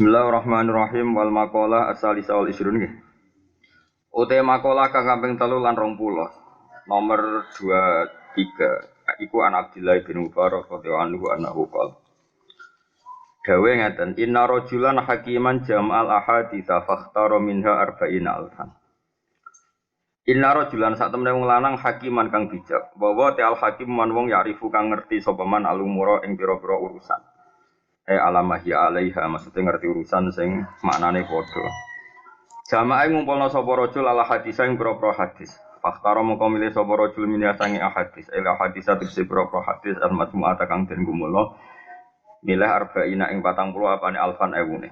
Bismillahirrahmanirrahim wal maqalah as-salisa wal isrun nggih. Ute maqalah kang kaping 3 lan 20. Nomor 23 iku an Abdillah bin Mubarak radhiyallahu anhu annahu qala. Dawe ngaten inna rajulan hakiman jam'al ahaditsa fakhtara minha arba'ina alfan. Inna rajulan sak temene wong lanang hakiman kang bijak. Bahwa te al hakim man wong ya'rifu kang ngerti sapa man alumura ing pira-pira urusan. Alamah ya alaiha maksudnya ngerti urusan sing maknane padha. Jamaah ngumpulna sapa rajul ala hadis sing pira-pira hadis. Fakhtara mongko milih sapa rajul min yasangi ahadis. Ila hadis atise pira-pira hadis al-majmu'ah kang den gumula milih arba'ina ing 40 apane alfan ewune.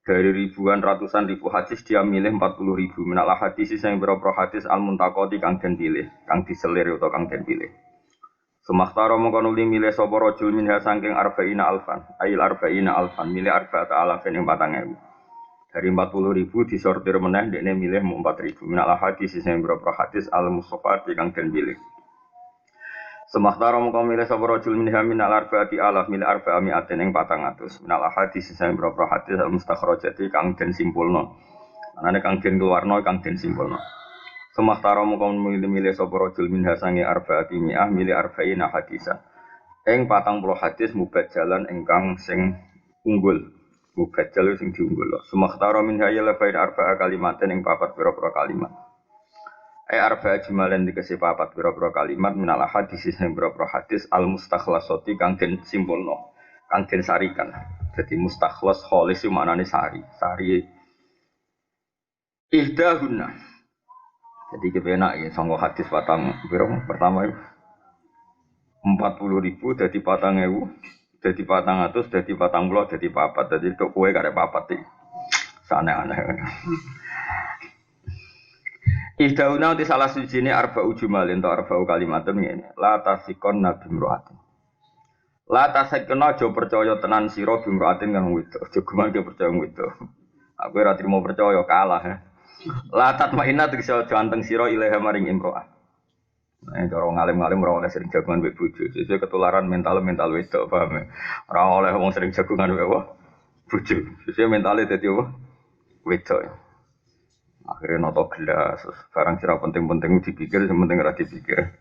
Dari ribuan ratusan ribu hadis dia milih 40.000 minal hadis sing pira-pira hadis al-muntaqati kang den pilih, kang diselir utawa kang den pilih. Sumahtara mongko nuli milih sapa rajul minha saking arba'ina alfan, ail arba'ina alfan milih arba'ata alafin ing 4.000. Dari 40.000 disortir meneh dekne milih 4.000 minal hadis sing berapa hadis al-mustafat kang den pilih. Sumahtara mongko milih sapa rajul minha minal arba'ati alaf milih arba'ami'atin ing 400 minal hadis sing berapa hadis al-mustakhrajati kang den simpulno. Anane kang den keluarno kang den simpulno. Sumahtara mongko milih sapa rajul minha sange arba'ati mi'ah milih arba'ina hadisan. Ing 40 hadis mubajjalan ingkang sing unggul. Mubajjal sing diunggul. Sumahtara minha ya labain arba'a kalimatin ing papat pira-pira kalimat. Arba'a jumalen dikasih papat pira-pira kalimat minal hadis sing pira-pira hadis al-mustakhlasati kang den simpulno, kang den sarikan. Jadi mustakhlas khalis itu maknane sari. Sari ihdahunna. Jadi kepenak ya, sangka hadis patang pertama itu 40.000 jadi 4.000 jadi 400 jadi 40 jadi papat jadi untuk kue karek papat sih aneh-aneh. Ihdauna di salah suci ini arba'u jumalin atau arba'u kalimatun ini la tasikon nabi mru'atin la tasikon aja percaya tenan sira bimru'atin kang wedok aja guman ke percaya wedok aku ora trimo percaya kalah ya. Latat ma'ina tegese aja anteng sira ilaha maring imro'ah. Cara ngalim-ngalim ora oleh sering jagungan mbek bojo. Sesuk ketularan mental wedok paham. Ora oleh wong sering jagungan mbek bojo. Sesuk mentale dadi wedok. Akhirnya noto gelas, barang sira penting-penting dipikir, sing penting ora dipikir.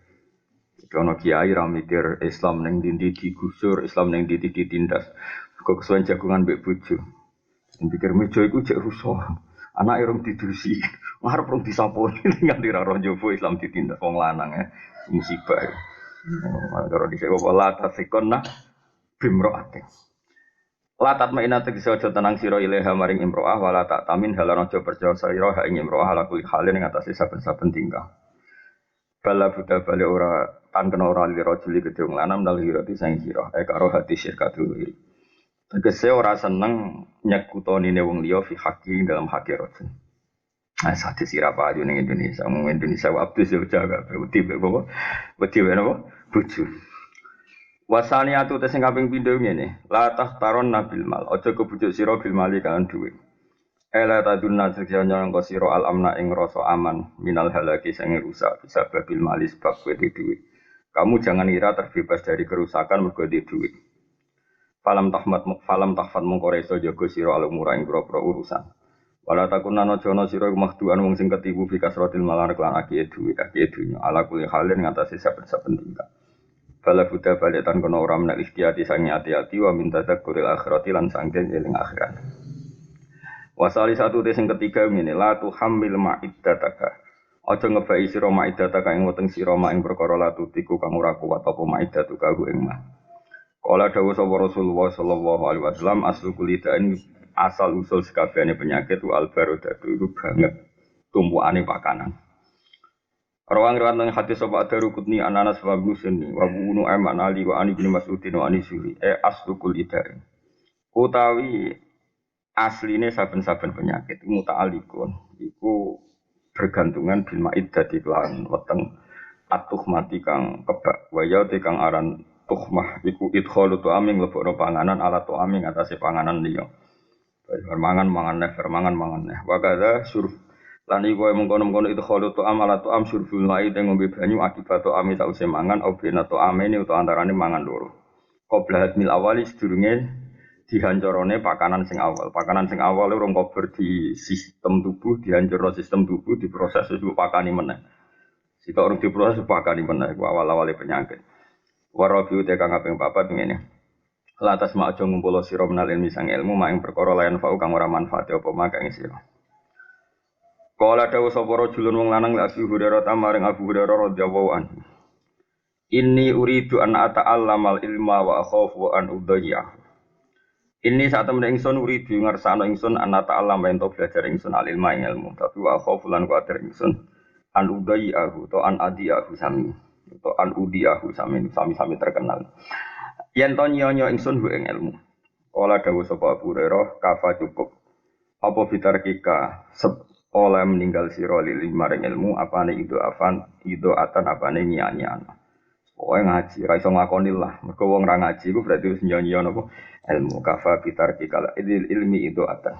Ono kiai ra mikir Islam ning ndi digusur, Islam ning ndi ditindas. Kok kesuwen jagungan mbek bojo. Pikir meja iku jek rusuh. Anak irung didusi, ngarep rung disaponi nganti ra roh njowo Islam ditindas wong lanang ya. Musibah. Kalau dhisik apa la tasikonna bimro'atin. La tatmaina tegese aja tenang sira ilaha maring imro'ah wala tak tamin halan aja percaya sira ha ing imro'ah ala kulli halin ing atase saben-saben tingkah. Bala buta bali ora tan kena ora li rajuli gedhe wong lanang dal hirati sang sira karo hati syirkatul wiri. Tegese ora seneng nyekutone wong liya fi haqi dalam hak rajul. Nah, sadis sira payu ning Indonesia, wong Indonesia abdus yo jaga wedi apa? Wedi apa? Bojo. Wasaniatu te sing kaping pindho ngene, la tahtaron nabil mal, aja kebujuk sira bil mali kan dhuwit. Ela tadunna sekjane engko sira al amna ing rasa aman minal halaki sing rusak bisa babil mali sebab kowe dhuwit. Kamu jangan ira terbebas dari kerusakan mergo dhuwit. Falam tahfad mongko reso jaga sira alumura ing pira-pira urusan. Wala takunana jono sira mahduan wong sing ketipu bi kasratil malar lan akiye dunya ala kulli halin ngatasi saben-saben tingkah. Bala buta baletan kono ora menak ikhtiati sangi ati-ati wa min tadzakuril akhirati lan sanggen eling akhirat. Wasali satu te sing ketiga ngene la tuhammil ma'iddataka. Aja ngebai sira ma'iddataka ing weteng sira ma ing perkara latutiku kang ora kuat apa ma'iddatuka ku ing mah. Kala dawuh sapa Rasulullah sallallahu alaihi wasallam aslu kulidain asal usul sekabehane penyakit wa albarodatu itu banget tumpukane pakanan. Rawang riwayat hadis sapa Ad-Darqutni Anas wa Musni wa bunu Aiman Ali wa Ani bin Mas'udin wa Ani Suri aslu kulidain. Utawi asline saben-saben penyakit muta'alliqun iku bergantungan bil ma'iddati lan weteng atuh mati kang kebak waya te kang aran tuhmah iku idkhalu tu'aming lebokno panganan ala tu'aming atase panganan liya. Mangan neh. Wa kadza surf lan iku mengkono-mengkono idkhalu tu'am ala tu'am surful ma'i te ngombe banyu akibat tu'ami sause mangan au bena tu'amene utawa antarane mangan loro. Qabla hadmil awali sedurunge dihancorone pakanan sing awal. Pakanan sing awal urung kober di sistem tubuh, dihancurno sistem tubuh, diproses terus pakani meneh. Sita urung diproses pakani meneh iku awal-awale penyakit. Warabiu te kang kaping 4 ngene. Latas mak aja ngumpulo sira menal ilmi sang ilmu mak ing perkara layan fau kang ora manfaat apa mak ing sira. Kala dawuh sapa rajulun wong lanang la Abu Hurairah tamaring Abu Hurairah radhiyallahu anhu. Inni uridu an ata'allamal ilma wa akhafu an udhiya. Inni saat temen ingsun uridu ngersakno ingsun an ata'allam ento belajar ingsun al ilma ing ilmu, tapi wa akhafu lan kuwatir ingsun an udhiya to an adiyahu sami. To an udiyahu sami terkenal. Yen to nyonyo ingsun hu ing ilmu. Kala dawuh sapa Abu Hurairah kafa cukup. Apa bitarkika oleh meninggal sira lili maring ilmu apane itu atan apane nyanyian. Pokoke ngaji ra iso nglakoni lah. Mergo wong ra ngaji iku berarti wis nyanyi napa ilmu kafa bitarkika ilmi itu atan.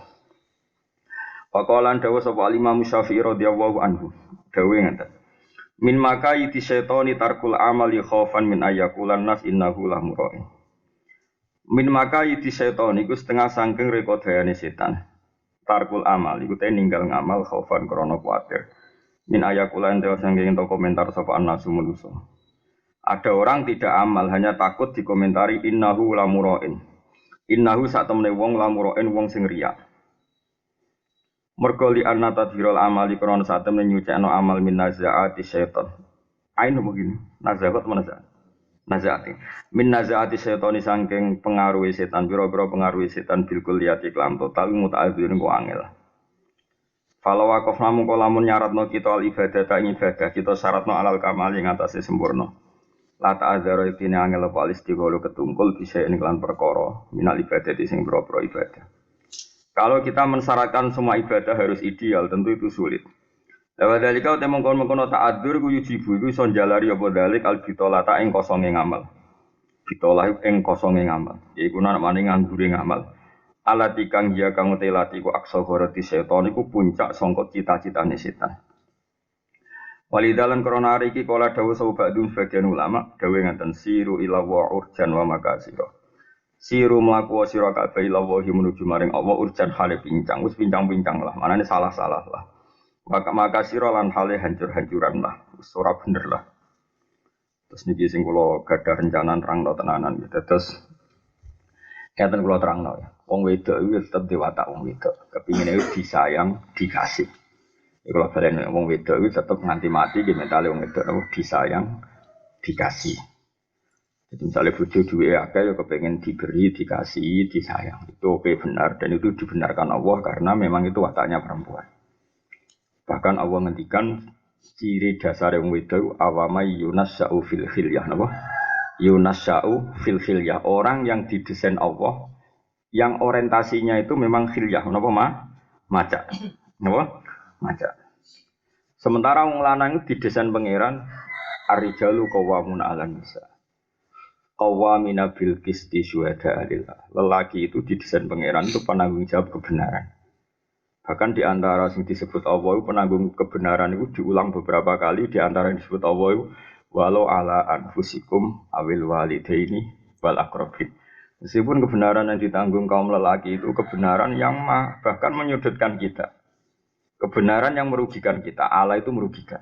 Waqalan dawuh sapa Imam Syafi'i radhiyallahu anhu. Dawuh ngeten. Min makai di syaitani tarkul amali khaufan min ayakulan nas innahu la mura'in. Min makai di syaitani iku setengah sangking rekodayane setan. Tarkul amal iku te ninggal ngamal khaufan krana kuwatir. Min ayakulan te sangking to komentar sapa annasu manusa. Ada orang tidak amal hanya takut dikomentari innahu la mura'in. Innahu sak temene wong la mura'in wong sing riya. Mergo li anna tadhirul amali krana sak temene nyucekno amal min nazaati syaitan. Aino begini, nazaat mana nazaat? Nazaati. Min nazaati syaitani saking pengaruhi setan, pira-pira pengaruhi setan bil kulliyati kelam total muta'adzirun ku angel. Fala waqaf namun kalamun nyaratno kita al ibadah ta ibadah kita syaratno alal kamal ing atase sempurna. La ta'adzara itine angel apa istigholo ketungkul bisa ing lan perkara minal ibadah sing pira-pira ibadah. Kalau kita mensyaratkan semua ibadah harus ideal, tentu itu sulit. Lewat dari kau temong kono ta'adur ku yujibu iku iso njalari apa dalik albitolata ing kosonge ngamal. Bitolah ing kosonge ngamal. Iku namane nganggure ngamal. Alati kang ya kang telati ku aksa goroti setan iku puncak sangka cita-citane setan. Walidalan krana iki kala dawuh sahabatun sebagian ulama dawuh ngaten siru ila wa urjan wa makasira. Siru mlaku sira kabeh ilawahi menuju maring Allah urjan hale pincang wis pincang-pincang lah manane salah-salah lah maka sira lan hale hancur-hancuran lah wis ora bener lah terus niki sing kula gadah rencana nerangno tenanan gitu terus katen kula terangno ya wong wedok iku tetep dewata wong wedok kepingine disayang dikasih iku lho balen wong wedok iku tetep nganti mati ki mentale wong wedok disayang dikasih. Jadi misalnya bojo duwe akeh ya kepengen diberi, dikasih, disayang. Itu oke benar dan itu dibenarkan Allah karena memang itu wataknya perempuan. Bahkan Allah ngendikan ciri dasar yang wedok awamai yunasya'u fil khilyah napa? Yunasya'u fil khilyah. Orang yang didesain Allah yang orientasinya itu memang khilyah napa macak. Napa? Macak. Sementara wong lanang itu didesain pangeran ar-rijalu qawwamuna 'alan nisa. Qawwamina bil qisti syuhada lillah. Lelaki itu didesain pangeran itu penanggung jawab kebenaran. Bahkan di antara yang disebut Allah itu penanggung kebenaran itu diulang beberapa kali di antara yang disebut Allah itu walau ala anfusikum awil walidaini wal aqrabin. Meskipun kebenaran yang ditanggung kaum lelaki itu kebenaran yang bahkan menyudutkan kita. Kebenaran yang merugikan kita. Allah itu merugikan.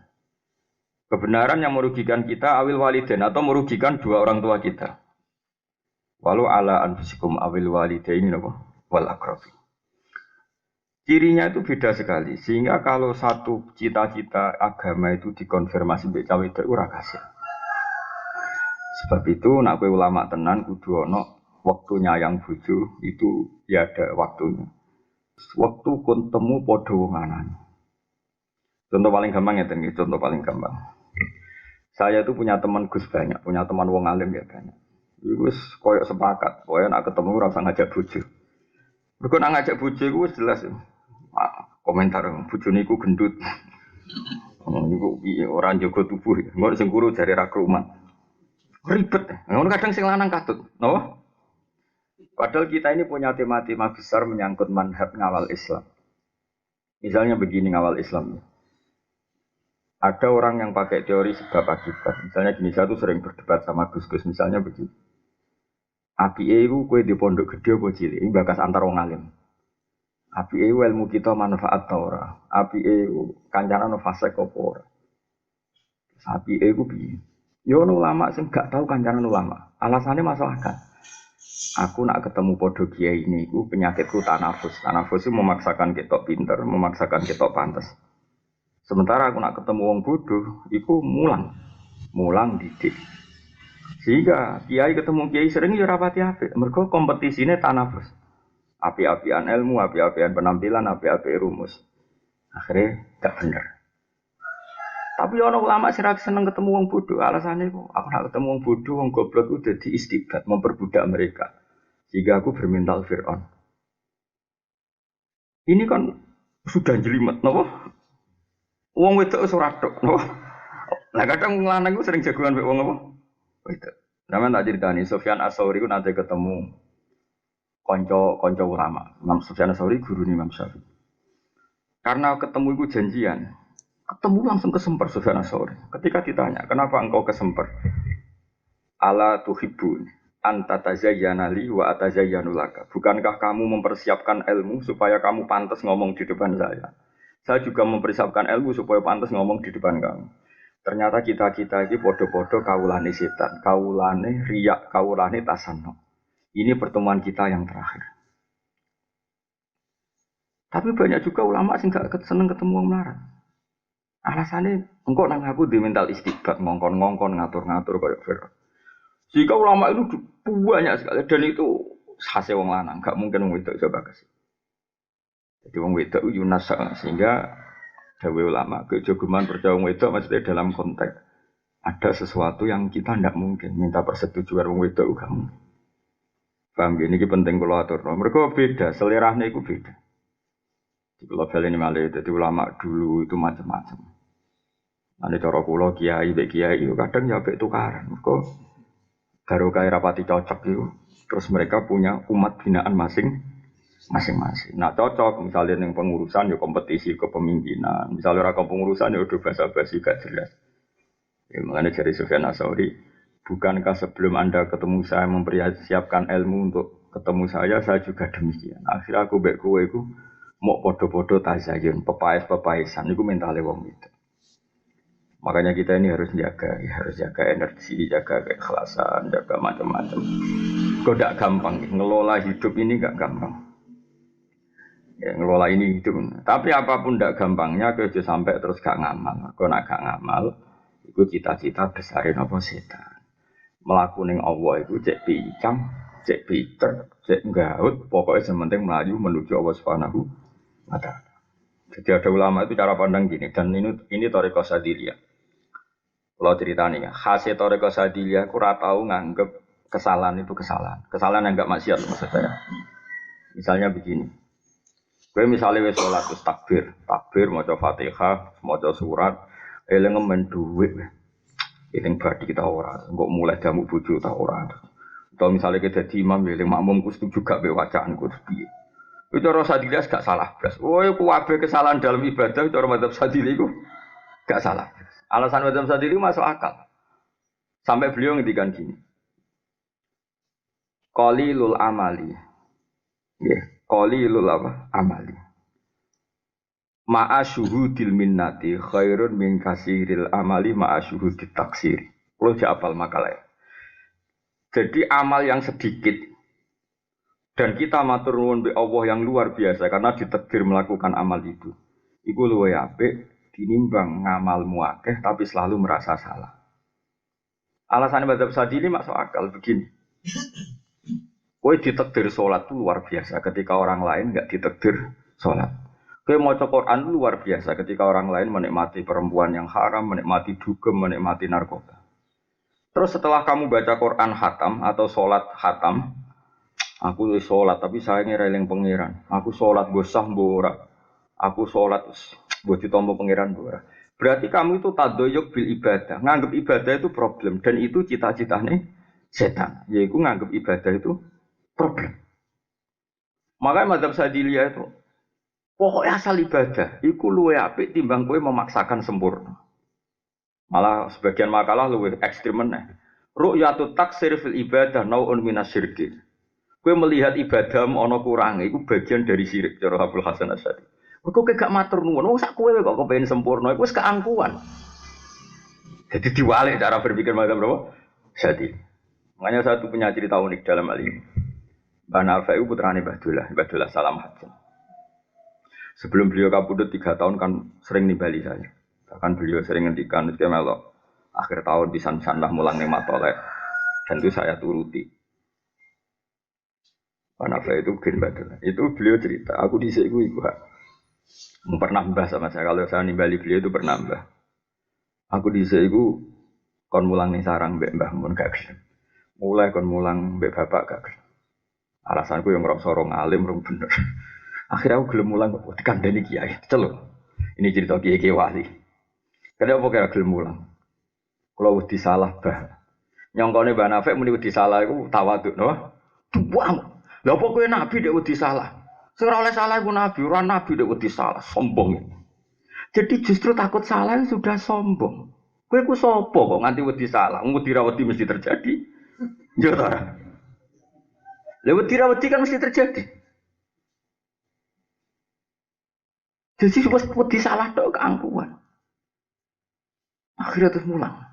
Kebenaran yang merugikan kita awil walidain atau merugikan dua orang tua kita. Walau ala anfusikum awil walidain wal aqrabin. Cirinya itu beda sekali. Sehingga kalau satu cita-cita agama itu dikonfirmasi mbek cawe itu ora kasil. Sebab itu nak kowe ulama tenan kudu ana waktu nyayang bojo itu ya ada waktunya. Waktu kon temu padha wong anane. Contoh paling gampang ya contoh paling gampang. Saya itu punya teman Gus banyak, punya teman wong alim ya banyak. Gus koyok sepakat, koyok nak ketemu rasa ngajak bojo. Mergo nak ngajak bojo iku wis jelas. Komentar bojo niku gendut. Niku ora njogo tubuh. Engko sing kuru jare ra krumat. Ribet. Ngono kadang sing lanang katut. Napa? Padahal kita ini punya tema-tema besar menyangkut manhaj ngawal Islam. Misalnya begini ngawal Islam. Ada orang yang pakai teori sebab akibat. Misalnya gini, saya tuh sering berdebat sama Gus-Gus. Misalnya begini. Apike iku kowe di pondok gedhe apa cilik, iki bakas antar wong alim. Apike ilmu kita manfaat ta ora? Apike kancane ono fase apa ora? Apike iku piye? Yo ono ulama sing gak tau kancane ulama. Alasane masuk akal. Aku nak ketemu podo kiai ini, iku penyakitku tanafus. Tanafus itu memaksakan ketok pinter, memaksakan ketok pantas. Sementara aku nak ketemu wong bodoh, iku mulang didik. Sehingga kiai ketemu kiai sering ya rapati apik. Mergo kompetisine tanafus. Api-apian ilmu, api-apian penampilan, api-api rumus. Akhirnya gak bener. Tapi orang ulama sih seneng ketemu wong bodoh. Alasannya aku nak ketemu wong bodoh, wong goblok itu jadi istibad, memperbudak mereka. Sehingga aku bermental Fir'aun. Ini kan sudah jelimet, nopo? Wong wedok ora tok, nopo? Lah kadang wong lanang sering jagoan mek wong apa? Wedok. Sampeyan tak critani Sufyan Ats-Tsauri ku nate ketemu kanca ulama. Imam Sufyan Ats-Tsauri gurune Imam Syafi'i. Karena ketemu iku janjian. Ketemu langsung kesemper Sufyan Ats-Tsauri. Ketika ditanya, "Kenapa engkau kesemper?" Ala tuhibbun anta tazayyana li wa atazayyanu laka. Bukankah kamu mempersiapkan ilmu supaya kamu pantas ngomong di depan saya? Saya juga mempersiapkan ilmu supaya pantas ngomong di depan kamu. Ternyata kita-kita ini podo-podo kaulane setan, kaulane riyak, kaulane tasanno. Ini pertemuan kita yang terakhir. Tapi banyak juga ulama sing gak seneng ketemu wong melarat. Alasannya, engkau nang aku di mental istibad, ngongkon-ngongkon, ngatur-ngatur kayak Fir'aun. Jika ulama itu banyak sekali, dan itu khasnya wong lanang, gak mungkin wong wedok coba kasih. Jadi wong wedok Yunas sehingga dawe ulama kejogeman percaya wong wedok maksudnya dalam konteks ada sesuatu yang kita tidak mungkin minta persetujuan wong wedok gak mungkin. Paham gini ini penting kalau atur. Mereka beda, selerahnya itu beda. Di pulau ini malah jadi ulama dulu itu macam-macam. Nanti cara pulau kiai, kiai itu kadang ya tukaran. Mereka baru kaya rapati cocok itu, terus mereka punya umat binaan masing-masing. Nah cocok misalnya yang pengurusan ya kompetisi kepemimpinan, misalnya orang pengurusan ya udah basa-basi gak jelas. Ya, makanya dari Sufyan Ats-Tsauri, bukankah sebelum Anda ketemu saya mempersiapkan ilmu untuk ketemu saya juga demikian. Akhirnya aku bek kowe iku mau podo-podo tazayun, pepaes-pepaesan iku mentale wong itu. Makanya kita ini harus jaga energi, jaga keikhlasan, jaga macam-macam. Kok tidak gampang, ngelola hidup ini gak gampang. Ya, ngelola ini hidup. Tapi apapun tidak gampangnya, kalau sampai terus gak ngamal. Kalau nak gak ngamal, itu cita-cita besarin apa setan. Melakukan Allah itu cek pincang, cek pinter, cek gaut. Pokoknya sementing melaju menuju Allah Subhanahu wa Ta'ala. Jadi ada ulama itu cara pandang gini, dan ini Thariqah Sadiliyah. Kalau ceritanya, khasnya Thariqah Sadiliyah, aku tahu nganggep kesalahan itu kesalahan. Kesalahan yang enggak maksiat maksud saya. Misalnya begini. Gue misalnya wis salat terus takbir maca Fatihah, maca surat, eling men dhuwit. Eling badi kita ora, engko mulai jamu bojo ta ora. Atau misalnya kita dadi imam eling makmum ku setuju gak be wacaanku piye. Itu cara Sadiliyah gak salah blas. Woe kuwabe kesalahan dalam ibadah cara madzhab Sadiliyah iku gak salah. Alasan madzhab Sadiliyah masuk akal. Sampai beliau ngendikan gini. Qalilul amali. Nggih, qalilul amali. Ma'a syuhudil minnati khairun min kasiril amali ma'a syuhudit taksiri. Kalau jawab makalah. Jadi amal yang sedikit dan kita matur nuwun be Allah yang luar biasa karena ditakdir melakukan amal itu. Iku luwih apik dinimbang ngamalmu akeh tapi selalu merasa salah. Alasan madzhab Sadili masuk akal begini. Kowe ditakdir salat itu luar biasa ketika orang lain enggak ditakdir salat. Kowe maca Quran luar biasa ketika orang lain menikmati perempuan yang haram, menikmati dugem, menikmati narkoba. Terus setelah kamu baca Quran khatam atau salat khatam, aku sholat tapi saya ngereling pangeran. Aku sholat bosah mbora. Aku sholat buat ditompo pangeran mbora. Berarti kamu itu tadoyuk bil ibadah. Nganggep ibadah itu problem dan itu cita-citanya setan. Yaitu nganggep ibadah itu problem. Makanya madzhab Sadiliyah itu pokoknya asal ibadah. Iku luwe apik timbang kowe memaksakan sempurna. Malah sebagian makalah luwe ekstrem meneh. Ru'yatut taksir fil ibadah nau'un minasyirki. Kowe melihat ibadahmu ana kurange iku bagian dari syirik cara Abdul Hasan Asy'ari. Kok gak matur nuwun, wong sak kowe kok kepengin sempurna iku wis keangkuhan. Jadi diwalik cara berpikir macam berapa? Jadi, makanya satu punya cerita unik dalam hal ini. Mbah Nafi itu putrane Mbah Dullah Salam Hajim. Sebelum beliau kabudut 3 tahun kan sering nimbali saya. Bahkan beliau sering ngendikan itu melok akhir tahun pisan-pisan lah mulang ning matolek. Dan itu saya turuti. Mbah Nafi itu gen Mbah Dullah. Itu beliau cerita, aku dhisik iku pernah mbah sama saya. Kalau saya nimbali beliau itu pernah mbah. Aku dhisik iku kon mulang ning sarang mbek mbah mun gak gelem. Mulai kon mulang mbek bapak gak gelem. Alasanku yang ngerasa orang alim, orang bener. Akhirnya aku gelem mulang kok dikandani kiai. Celuk. Ini cerita kiai wali. Kenapa kira gelem mulang? Kalau wedi salah bah. Nyongkone Mbah Nafik muni wedi salah iku tawaduk, no? Buang. Lha apa kowe nabi dek wedi salah? Sing ora oleh salah iku nabi, ora nabi dek wedi salah, sombong. Jadi justru takut salah sudah sombong. Kowe ku sapa kok nganti wedi salah? Wedi ra wedi mesti terjadi. Ya ta. Lewat dirawati kan mesti terjadi. Jadi wedi salah tok keangkuhan. Akhirnya terus mulang.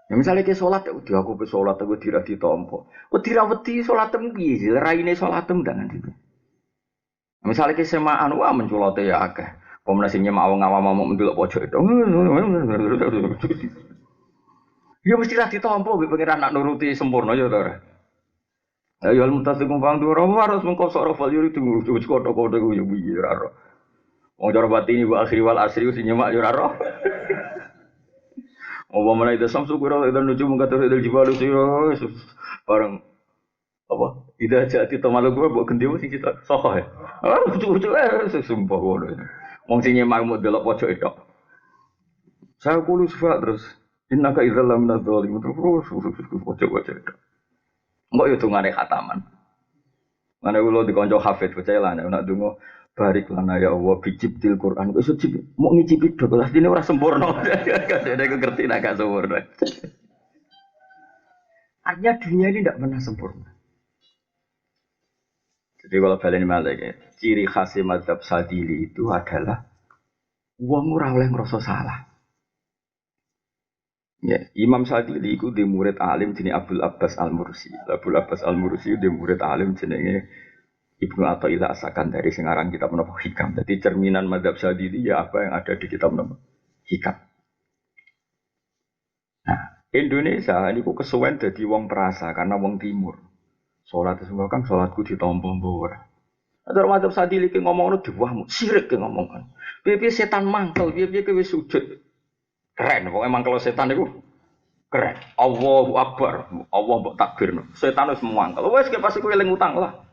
Ya misalnya ke sholat, aku ke sholat, aku tidak ditompo. Dirawati sholat tembi, raine sholat tendangan itu. Misalnya ke semaan, wah menculate ya akeh. Komunikasinya mau ngawam mau mendelok pojok itu. Ya mesti lah ditompo, pengiran nak nuruti sempurna ya tora. Ayo al-mutasikum fangdur harus mengkosok rafal yuri tunggu kode-kode ku yo piye ora ro. Wong cara batini wa akhiri wal asri sing nyemak yo ora ro. Apa meneh itu samsu kira itu nuju mengkatur itu jibalu sira bareng apa? Ida jati tomalu gue mbok gendhe sing cita sokoh ya. Ah lucu-lucu sumpah ngono. Wong sing nyemak mu delok pojok itu. Saya kulo sifat terus innaka idzal lam nadzalim terus pojok-pojok itu. Mbok yo dungane khataman. Mane kula dikonco hafid percaya lah nek donga barik lana ya Allah bijibtil Quran. Kok iso cip mau ngicipi dok lastine ora sempurna. Kadene aku ngerti nek gak sempurna. Artinya dunia ini tidak pernah sempurna. Jadi kalau balen malih ya, ciri khas mazhab Sadili itu adalah wong ora oleh ngrasa salah. Ya, Imam Sadili itu di murid alim jenenge Abdul Abbas Al-Mursi. Abdul Abbas Al-Mursi di murid alim jenenge Ibnu Athaillah As-Sakandari sing aran kitab napa Hikam. Jadi cerminan mazhab Sadili ya apa yang ada di kitab napa Hikam. Nah, Indonesia niku kesuwen dadi wong perasa karena wong timur. Salat semua kan salatku ditampa-tampa ora. Ada mazhab Sadili ki ngomongno diwahmu, sirik ki ngomongan. Piye-piye setan mangkel, piye-piye kowe sujud. Keren, pokoknya emang kalau setan itu keren. Allahu Akbar, Allah mbok takbir. Setan wis mangkel. Wes ke pas iku eling utang lah.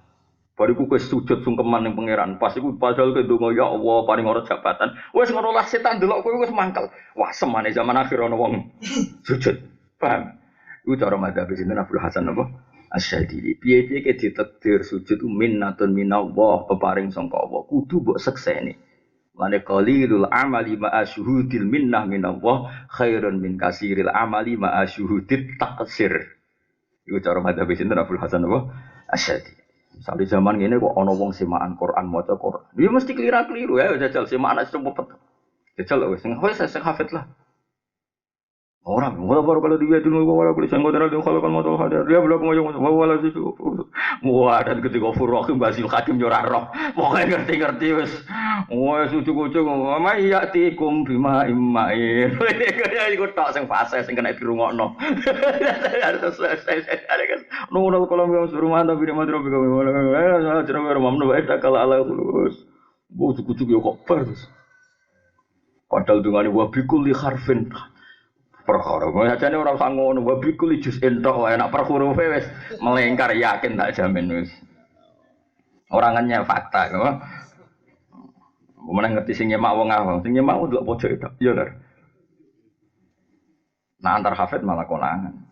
Bariku kowe sujud sungkeman ning pangeran. Pas iku padahal ke donga ya Allah paring ora jabatan. Wes ngono lah setan delok kowe wis mangkel. Wah, semane zaman akhir ana wong sujud. Paham? Iku cara madzhab sinten Abdul Hasan apa? Asy-Syadzili. Piye-piye ke ditakdir sujud minnatun minallah peparing sangka Allah. Kudu mbok sekseni. Mane qalilul amali ma'a syuhudil minnah minallah khairun min kasiril amali ma'a syuhudit taqsir. Iku cara madzhab sinten Abdul Hasan apa? Asy-Syadzili. Sampai zaman ngene kok ana wong semaan Quran maca Quran. Dia mesti keliru ya jajal semaan wis cepet. Jajal wis sing hafid lah. Orang, baru kalau dia dulu bawa boleh sanggup dengan kalau motor hadir dia belum ngomong bawa lagi tu. Wah dan ketika Furokim Basil Hakim Joraro, pokoknya ngerti wes. Wah sucu-sucu ngomong iya tikum bima imain. Ini ikut tak sing fase sing kena dirungokno. Nunggu kalau mau suruh mantap ini mantap kami. Jangan rumah mana baik tak kalah ala terus. Bu sucu-sucu yo koper. Padahal dengan ini wabikul li harfin. Perkara ajane ora usah ngono wae iku jus entok enak per hurufe wis melengkar yakin tak jamin wis ora ngenyel fakta kok meneh ngerti sing nyemak wong awam sing nyemak ndelok pojok itu ya lho nah antar hafid malah konangan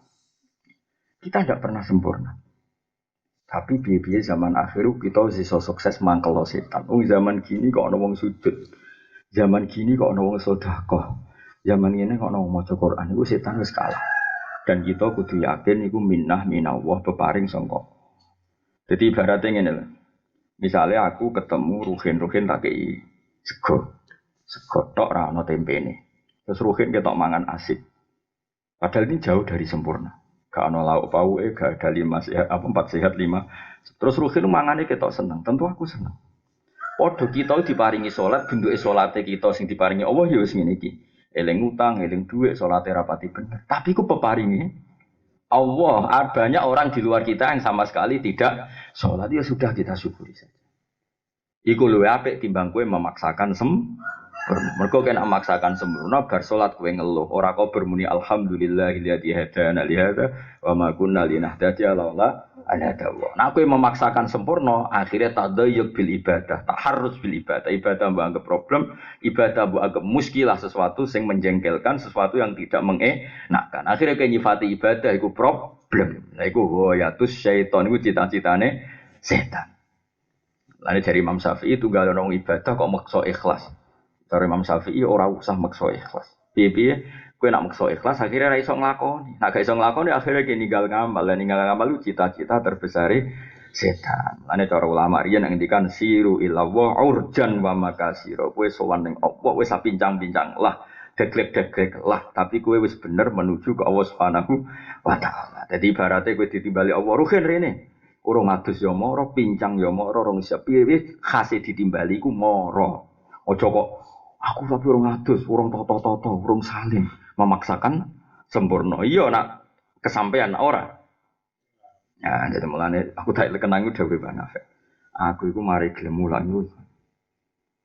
kita tidak pernah sempurna tapi piye-piye zaman akhir kita iso sukses mangkel setan zaman gini kok ana wong sujud zaman gini kok ana wong sedekah zaman ini kok mau maca Quran itu setan wis kalah. Dan kita kudu yakin iku minallah peparing sangka. Jadi ibaratnya ngene lho. Misalnya aku ketemu Ruhin tak kei sego tok ra ono tempene. Terus Ruhin ketok mangan asik. Padahal ini jauh dari sempurna. Gak ono lauk pauke, gak ada 5 sehat apa 4 sehat 5. Terus Ruhin mangane ketok seneng, tentu aku seneng. Padha kita diparingi salat, bentuke salate kita sing diparingi Allah ya wis ngene iki. Eling utang, eling dhuwit, salate rapati bener. Tapi ku peparingi Allah. Banyak orang di luar kita yang sama sekali tidak salat, ya sudah kita syukuri saja. Iku luwih apik timbang kowe memaksakan mergo kena memaksakan sempurna bar salat kowe ngeluh, ora kok bermuni alhamdulillahilladzi hadana li hadza wa ma kunna linahtadiya laula an hadallah. Nah kowe memaksakan sempurna akhirnya tadayyuk bil ibadah, taharruz bil ibadah mbok anggap problem, ibadah mbok anggap muskilah, sesuatu yang menjengkelkan, sesuatu yang tidak mengenakkan. Akhirnya kowe nyifati ibadah iku problem. Lah iku yatus syaiton iku cita-citane setan. Lalu dari Imam Syafi'i tunggal orang ibadah kok maksa ikhlas. Dari Imam Syafi'i ora usah maksa ikhlas. Piye-piye kowe nak maksa ikhlas akhirnya ra iso nglakoni. Nek gak iso nglakoni akhirnya ki ninggal ngamal. Lah ninggal ngamal lu cita-cita terbesare setan. Lane cara ulama riyen ngendikan siru illallah urjan wa makasira. Kowe sowan ning Allah wis pincang-pincang lah, deglek-deglek lah, tapi kowe wis bener menuju ke Allah Subhanahu wa taala. Dadi ibarate kowe ditimbali Allah ruhen rene. Urung adus ya mara, pincang ya mara, rong isa piye khase ditimbali ku mara. Aja kok aku tapi urung adus, urung toto-toto, urung salim, memaksakan sempurna. Iya nak kesampaian ora. Ya, jadi mulane aku tak kenang dhewe Bang Afek. Aku iku mari gelem mulang iku.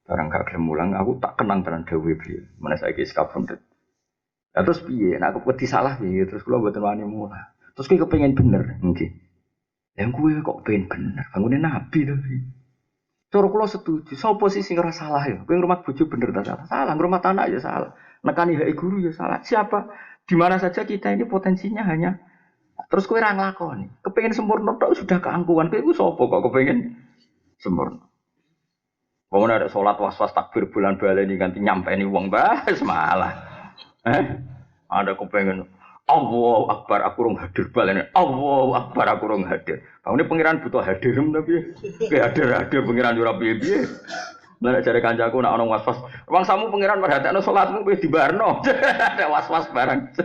Barang gak gelem mulang aku tak kenang tenan dhewe piye. Menawa saiki skapundhet. Lah terus piye? Nek aku wedi salah piye? Terus kula mboten wani mulang. Terus kowe kepengin bener, nggih. Yang gue kok pengen bener, bangunin Nabi tapi. Cara kula setuju, sapa sih sing ora salah ya? Kowe ngrumat bojo bener ta salah? Salah, ngrumat anak ya salah. Nekani hak guru ya salah. Siapa? Di mana saja kita ini potensinya hanya terus kowe ra nglakoni. Kepengin sempurna tok sudah keangkuhan. Kowe iku sapa kok kepengin sempurna? Wong ada salat was-was takbir bulan baleni ganti nyampeni wong wis malah. Ada kepengin Allahu Akbar aku rong hadir balene. Allahu Akbar aku rong hadir. Bangune pangeran butuh hadir tapi hadir pangeran ora piye-piye. Lah jare kancaku nek ana was-was, "Wong samu pangeran perhatekno salatmu kowe dibarno." Ada was-was barang.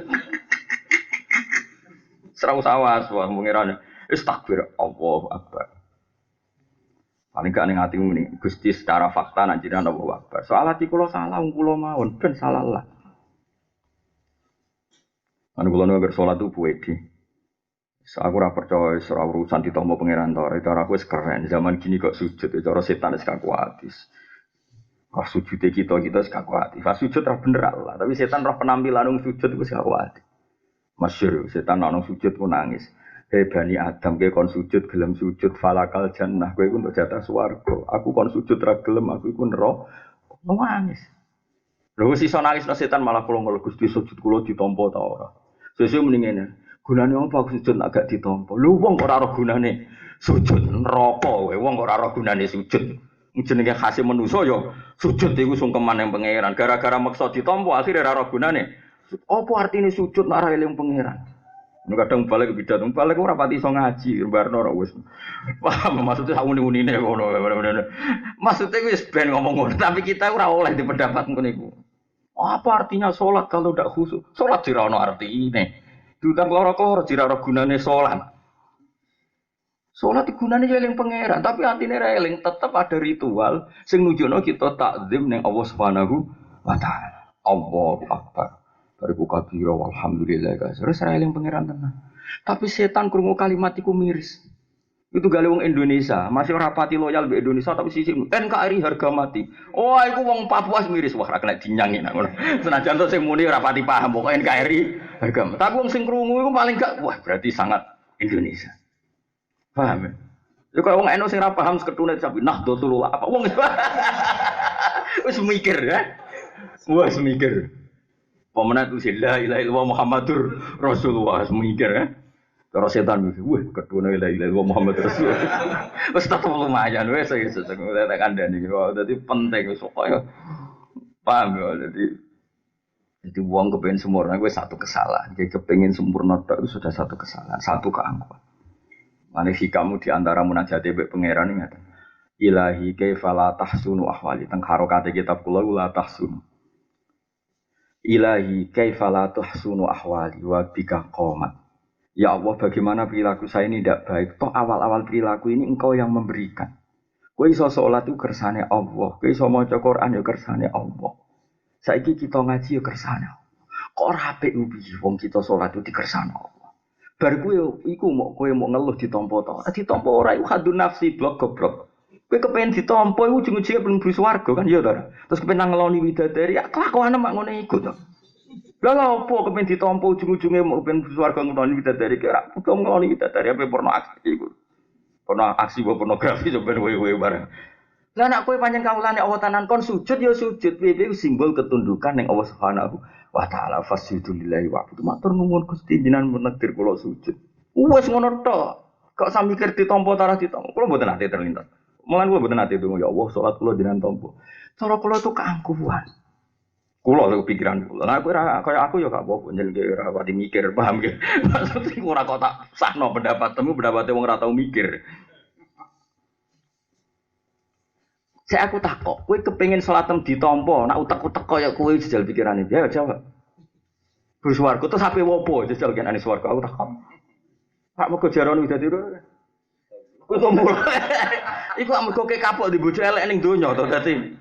Serau sawas wah pangeran. Wis takbir Allahu Akbar. Paling gak ning atimu muni, Gusti secara fakta nek jenengan Allahu Akbar. Soal ati kula salah, kula mawon ben salah lah. Anu kula nu agar salat itu puedi. Aku ora percaya ora urusan ditampa pangeran ta. Cara aku wis keren. Zaman gini kok sujud cara setan wis kakuatis. Kok sujude kita wis kakuatis. Pas sujud ra bener Allah, tapi setan roh penampilan nang sujud wis kakuatis. Masyhur setan nang sujud ku nangis. Hei Bani Adam kowe kon sujud gelem sujud falakal jannah kowe untuk jatah swarga. Aku kon sujud ra gelem aku iku neraka. Nangis. Lho wis iso nangis setan malah kula ngel Gusti sujud kula ditampa ta ora. Sesuk mending ngene. Gunane apa aku sujud nek gak ditampa? Lho wong kok ora ora gunane sujud neraka kowe. Wong kok ora ora gunane sujud. Jenenge khase manusa ya sujud iku sungkeman ning pangeran. Gara-gara maksa ditampa akhire ora ora gunane. Apa artine sujud nek ora eling pangeran? Nek kadang balik balik ora pati iso ngaji, barno ora wis. Paham maksudnya sak uni-unine ngono. Maksudnya wis ben ngomong ngono, tapi kita ora oleh di pendapat ngono iku. Apa artinya sholat kalau tidak khusyuk? Sholat tidak ada arti ini. Diutang keloro-keloro tidak ada gunanya sholat. Sholat gunanya eling pangeran, tapi artinya eling tetap ada ritual sing nunjukno kita takzim ning Allah Subhanahu wa taala. Allahu Akbar. Bariku kabira walhamdulillah guys. Terus eling pangeran tenan. Tapi setan krungu kalimat iku miris. Itu gale wong Indonesia, masih ora pati loyal mbek Indonesia tapi sisi NKRI harga mati. Oh, iku wong Papua miris wah ra kena dinyangi nak ngono. Senajan to sing muni ora pati paham pokoke NKRI harga mati. Tapi wong sing krungu iku paling gak wah berarti sangat Indonesia. Paham ya? Yo kok wong NU sing ora paham seketune sampe Nahdlatul apa wong wis mikir ya. Wah, mikir. Pemenang itu la ilaha illallah Muhammadur Rasulullah mikir ya. Kalau setan mikir, wah kedua la ilaha illallah Muhammad Rasulullah. Wes tetep lumayan wes tak kandhani. Jadi penting wis pokoke paham ya. Jadi Jadi wong kepengen sempurna gue satu kesalahan. Jadi kepengen sempurna itu sudah satu kesalahan, satu keangkuhan. Mana kamu di antara munajat mbek pangeran ini Ilahi kaifa la tahsunu ahwali teng harokate kitab kula la tahsunu. Ilahi kaifa la tahsunu ahwali wa bika qomat. Ya Allah, bagaimana perilaku saya ini tidak baik. Toh awal-awal perilaku ini engkau yang memberikan. Kowe iso salat itu kersane Allah. Kowe iso maca Quran ya kersane Allah. Saiki kita ngaji ya kersane Allah. Kok ora apik piye wong kita salat itu dikersane Allah. Bar kowe iku mok kowe mok ngeluh ditampa to. Ditampa ora iku hadun nafsi blok goblok. Kowe kepengen ditampa iku ujung-ujunge ben mlebu swarga kan ya to. Terus kepengen ngeloni widadari, ya kelakuane mak ngene iku to. Lah lha opo kepen ditampa ujung-ujunge mau ben swarga ngeloni widadari kira kudu ngeloni widadari apa porno aksi iku. Porno aksi apa pornografi sampeyan kowe bareng. Lah nek kowe pancen kawulane Allah tanan kon sujud ya sujud piye simbol ketundukan ning Allah Subhanahu wa taala fasjudu lillahi wa abdu matur nuwun Gusti jenengan menekdir kula sujud. Wes ngono tok. Kok sami mikir ditampa ta ora ditampa. Kula mboten ate terlintas. Mulan kula mboten ate donga ya Allah salat kula jenengan tampa. Cara kula itu keangkuhan. Kulo lho pikiran kulo. Nah, aku ora kaya aku ya gak apa-apa njenenge ora pati mikir, paham ge. Maksud ora kok tak sahno pendapatmu, pendapate wong ora tau mikir. Saya aku takok, kowe kepengin salatem ditampa, nak utek-utek kaya kowe jejal pikirane. Ya jawab. Gus warga terus ape wopo jejal kenane swarga aku takok. Pak mego jarane dadi ora. Kowe kok mulai. Iku amarga kapok di bojo elek ning donya to dadi.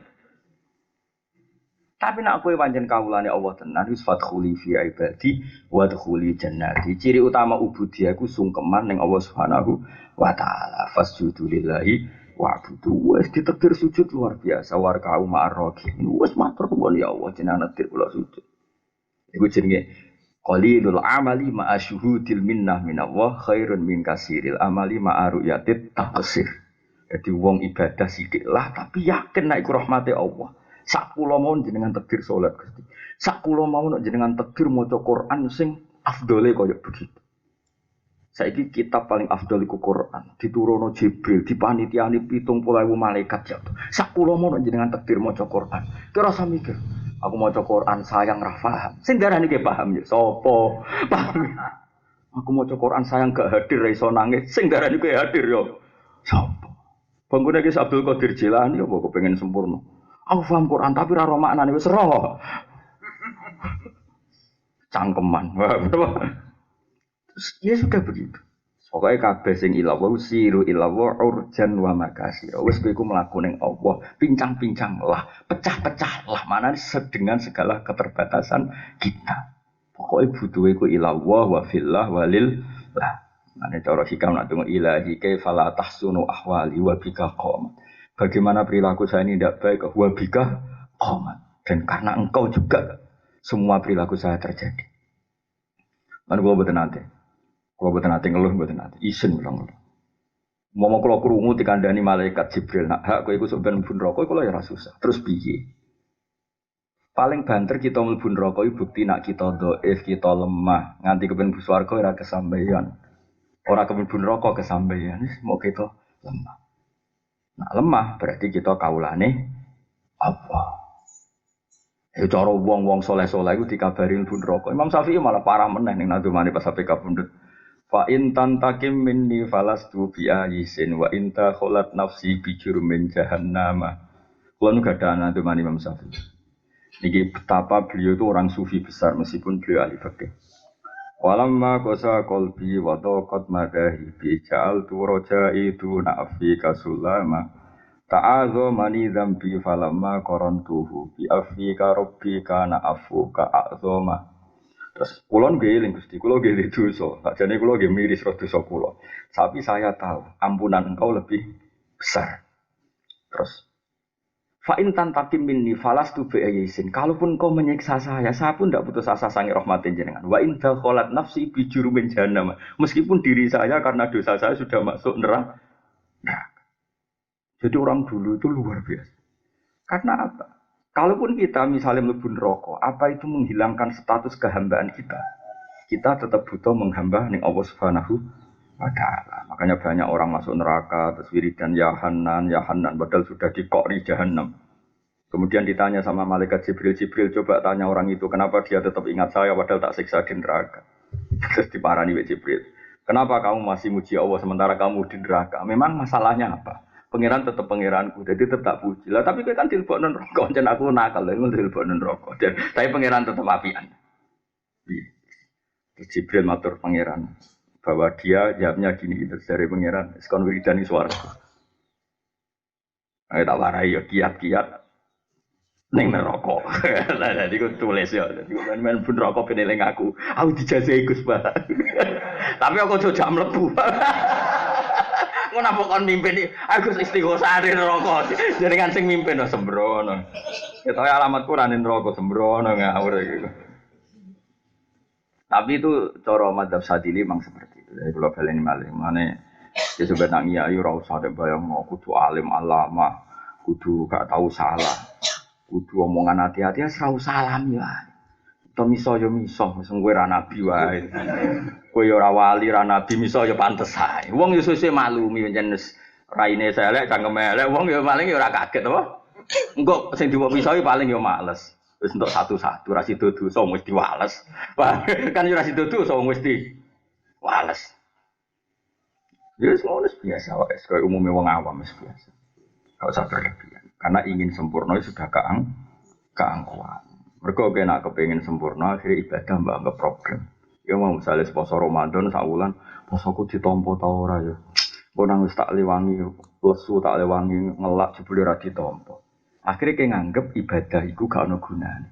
Tapi nak kowe pancen kawulane Allah tenan wis fadkhuli fi ibadi wa dkhuli jannati. Ciri utama ubudiyah ku sungkeman ning Allah Subhanahu wa taala. Fasjudu lillahi wa'budu. Wis ditakdir sujud luar biasa warka'u ma'arraqin. Wis matur nuwun ya Allah jenengan takdir kula sujud. Iku jenenge qalilul amali ma'a syuhudil minnah minallah khairun min kasiril amali ma'a ru'yatit taqsir. Jadi wong ibadah sithik lah tapi yakin nek iku rahmate Allah. Sak kula mawon jenengan takdir salat Gusti. Sak kula mawon jenengan takdir maca Quran sing afdole kaya begitu. Saiki kitab paling afdol iku Quran, diturunno Jibril, dipanitiani 70.000 malaikat jatuh. Sak kula mawon jenengan takdir maca Quran. Kira usah mikir, aku maca Quran sayang ra paham. Sing darani ki paham ya sapa? Paham. Aku maca Quran sayang gak hadir ra iso nangis. Sing darani ki hadir ya sapa? Bangkune ki Abdul Qadir Jilani apa kok pengen sempurna. Aku paham Quran tapi ora maknane wis roh. Cangkeman. Ya sudah begitu. Pokoknya kabeh sing ilawa siru ilawa urjan wa makasir. Wis kowe iku mlaku ning Allah, pincang-pincang lah, pecah-pecah lah mana dengan segala keterbatasan kita. Pokoknya butuhe iku ilawa wa fillah walil lah. Mane cara hikam nak tunggu ilahi kaifa la tahsunu ahwali wa bika qamat. Bagaimana perilaku saya ini tidak baik, wabika qomat. Dan karena engkau juga semua perilaku saya terjadi. Mana gua betul nanti ngeluh betul nanti, isin bilang ngeluh. Mau kalau kerungu dikandani malaikat Jibril, nak hak kau ikut sebenarnya pun rokok, kalau ya susah. Terus piye? Paling banter kita melbun rokok, bukti nak kita doif, kita lemah, nganti kepen buswargo ora kesampaian. Orang kepen bun rokok kesampaian, mau kita lemah. Nah lemah berarti kita kaulane apa? Ya cara wong-wong soleh-soleh itu dikabarin pun rokok. Imam Syafi'i malah parah meneh ning nadumane pas sampai kapundhut. Fa in tantakim minni falastu bi ayisin wa in ta khalat nafsi bi jurmin jahannama. Kulo nu gadah nadumane Imam Syafi'i. Niki betapa beliau itu orang sufi besar meskipun beliau ahli fikih. Walamma qasa qalbi wa taqat madahi bi ja'altu raja'i tu na'fi kasulama ta'adhu mani dzambi falamma qarantuhu bi afika rabbika na'afuka a'zama. Terus kula nggih Gusti kula nggih dosa sakjane kula nggih miris ro dosa kula tapi saya tahu ampunan engkau lebih besar. Terus fa in tantakim minni falastu bi ayyisin. Kalaupun kau menyiksa saya pun tidak putus asa sangi rahmatin jenengan. Wa in dakhalat nafsi bi jurumin jahannam. Meskipun diri saya karena dosa saya sudah masuk neraka. Jadi orang dulu itu luar biasa. Karena apa? Kalaupun kita misalnya mlebu neraka, apa itu menghilangkan status kehambaan kita? Kita tetap butuh menghamba ning Allah Subhanahu wa ta'ala. Makanya banyak orang masuk neraka terus wiridan ya Hanan padahal sudah dikori jahannam. Kemudian ditanya sama malaikat Jibril, Jibril coba tanya orang itu, kenapa dia tetap ingat saya padahal tak siksa di neraka. Terus diparani oleh Jibril. Kenapa kamu masih muji Allah sementara kamu di neraka? Memang masalahnya apa? Pangeran tetap pangeranku, jadi tetap puji. Lah tapi kan dilebokno neraka, jan aku nakal, lha dilebokno neraka. Tapi pangeran tetap apian. Terus Jibril matur pangeran bahwa dia jawabnya gini gitu dari pangeran, sekon wiridan di swarga. Ayo tak warai ya kiat-kiat ning neraka. Lah dadi ku tulis ya. Dadi men ben neraka ben eling aku. Aku dijajahi Gus Pak. Tapi aku aja jam mlebu. Ngono apa kon mimpin Agus istighosah ning neraka. Jenengan sing mimpin sembrono. Ketoke alamatku ra ning neraka sembrono ngawur iki. Tapi itu cara madzhab Syadzili memang seperti itu. Jadi kalau baleni malih mane ya sebenarnya ayo ora usah ada bayang kudu alim alama, kudu gak tahu salah. Kudu omongan hati-hati ora usah salam ya. To miso yo miso, wis kowe ra nabi wae. Kowe yo ora wali ra nabi miso yo pantes ae. Wong yo sesuk maklumi pancen wis raine elek cangkeme elek, wong yo paling yo ora kaget apa. Engko sing diwok miso paling yo males. Wis entuk satu-satu ra sida dosa wis diwales. Kan yo ra sida dosa wis diwales. Ya ngono biasa wae, kaya umume wong awam wis biasa. Enggak usah berlebihan. Karena ingin sempurna sudah keangkuhan. Mergo kena kepengin sempurna akhirnya ibadah mbak anggap problem. Ya mau misalnya poso Ramadan sak wulan, posoku ditampa ta ora ya. Kok nang wis tak lewangi lesu tak lewangi ngelak jebule ora ditampa. Akhirnya kayak nganggep ibadah itu gak ada gunanya.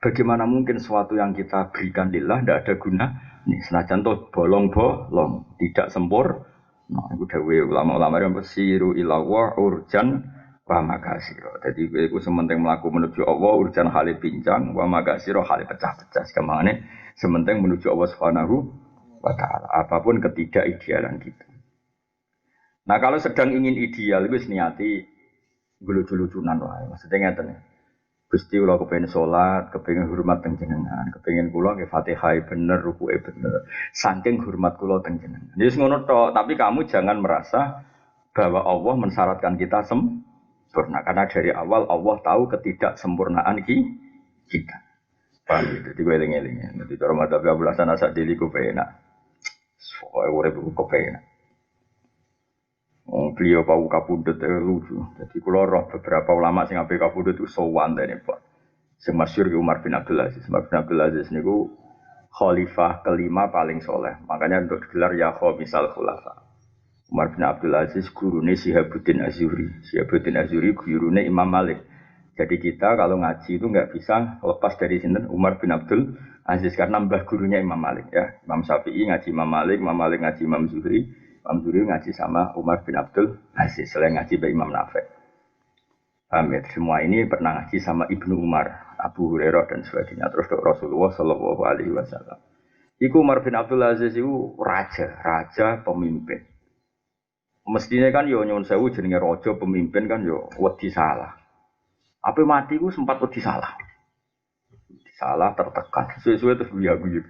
Bagaimana mungkin sesuatu yang kita berikan lillah tidak ada guna? Nih, senajan toh bolong-bolong, tidak sempurna. Nah, itu dawe ulama-ulama yang bersiru ilawah urjan wa makasiro. Jadi itu sementing melaku menuju Allah urjan hale pincang wa makasiro hale pecah-pecah. Sekamane sementing menuju Allah Subhanahu wa taala. Apapun ketidakidealan kita. Nah, kalau sedang ingin ideal itu niati lucu-lucunan wae. Maksudnya ngeten ya. Gusti kula kepengin salat, kepengin hormat teng jenengan, kepengin kula nggih Fatihah bener, rukuke bener. Saking hormat kula teng jenengan. Wis ngono tok, tapi kamu jangan merasa bahwa Allah mensyaratkan kita sempurna karena dari awal Allah tahu ketidaksempurnaan kita. Paham gitu, dieling-eling. Dadi cara madzhab Abu Hasan Asy'ari ku penak. Soale urip ku penak. Beliau Pak Kapundut lucu. Jadi kalau roh beberapa ulama sing ape Kapundut itu sowan dene Pak. Sing masyhur Umar bin Abdul Aziz. Umar bin Abdul Aziz niku khalifah kelima paling soleh. Makanya untuk digelar ya khamisal khulafa. Umar bin Abdul Aziz gurune Syihabuddin Az-Zuhri. Syihabuddin Az-Zuhri gurune Imam Malik. Jadi kita kalau ngaji itu nggak bisa lepas dari sinten Umar bin Abdul Aziz karena mbah gurunya Imam Malik ya. Imam Syafi'i ngaji Imam Malik ngaji Imam Zuhri. Imam Zuhri ngaji sama Umar bin Abdul Aziz, selain ngaji by Imam Nafi'. Paham ya? Semua ini pernah ngaji sama Ibnu Umar, Abu Hurairah dan sebagainya. Terus Rasulullah Shallallahu Alaihi Wasallam. Iku Umar bin Abdul Aziz itu raja pemimpin. Mestinya kan yo nyuwun sewu jenenge raja pemimpin kan yo wedi salah. Apa mati ku sempat wedi salah. Salah tertekan. Sesuai terus guyu-guyu.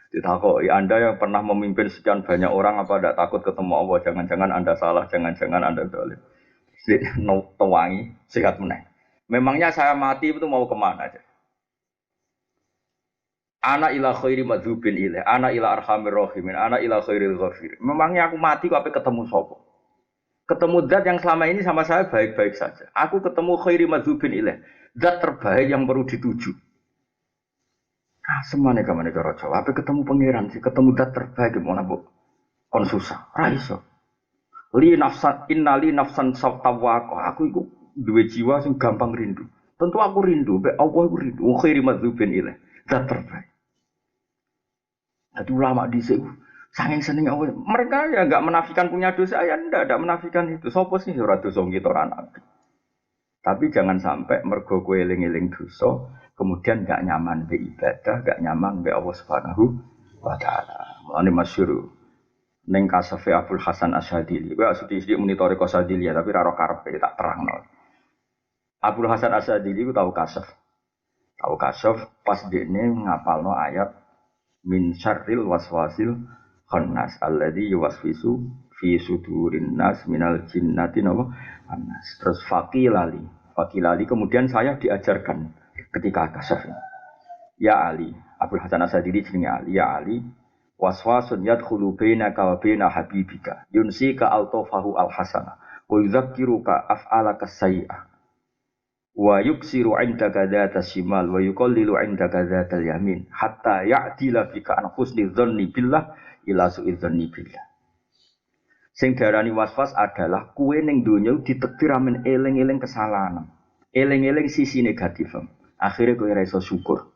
Ditakoki, Anda yang pernah memimpin sekian banyak orang apa tidak takut ketemu Allah? Jangan-jangan Anda salah, jangan-jangan Anda zalim. Tewangi, sehat meneh. Memangnya saya mati itu mau kemana aja? Ana ila khairi madzubin ilaih, ana ila arhamir rahimin, ana ila khairil ghafir. Memangnya aku mati kok apa ketemu sapa? Ketemu zat yang selama ini sama saya baik-baik saja. Aku ketemu khairi madzubin ilaih, zat terbaik yang perlu dituju. Semuanya kamu negara Jawa, apa ketemu pangeran sih, ketemu dat terbaik gimana bu? Kon susah, raiso. Li nafsan, innali nafsan sabtawako. Aku itu dua jiwa sing gampang rindu. Tentu aku rindu, be Allah aku rindu. Khairi madzubin ilaih, dat terbaik. Jadi ulama di sini, saking seneng Allah. Mereka ya enggak menafikan punya dosa, ya enggak menafikan itu. Sopo sih ora dosa kita ora nabi. Tapi jangan sampai mergo kowe eling-eling dosa. Kemudian gak nyaman be ibadah, gak nyaman be Allah Subhanahu wa taala. Mulane masyhur ning kasafe Abdul Hasan Asy'adili. Kowe sithik-sithik muni toriko Asy'adili tapi ra ro karepe tak terangno. Abdul Hasan Asy'adili ku tahu kasaf. Tahu kasaf pas dekne ngapalno ayat min syarril waswasil khannas alladzi yuwaswisu fi sudurin nas minal jinnati annas. Terus faqilali Fakilali kemudian saya diajarkan ketika kasaf. Ya Ali, Abdul Hasan Asadili jenenge Ali, ya Ali, waswasun yadkhulu bainaka wa baina habibika, yunsika altafahu alhasana, wa yudzakiruka af'alaka sayyi'ah. Wa yuksiru 'indaka dzata shimal wa yuqallilu 'indaka dzatal yamin hatta ya'dila bika an husni dzanni billah ila su'i dzanni billah. Sing darani waswas adalah kuwe ning donya ditekdir amen eling-eling kesalahan. Eling-eling sisi negatif. Akhire kowe ora iso syukur.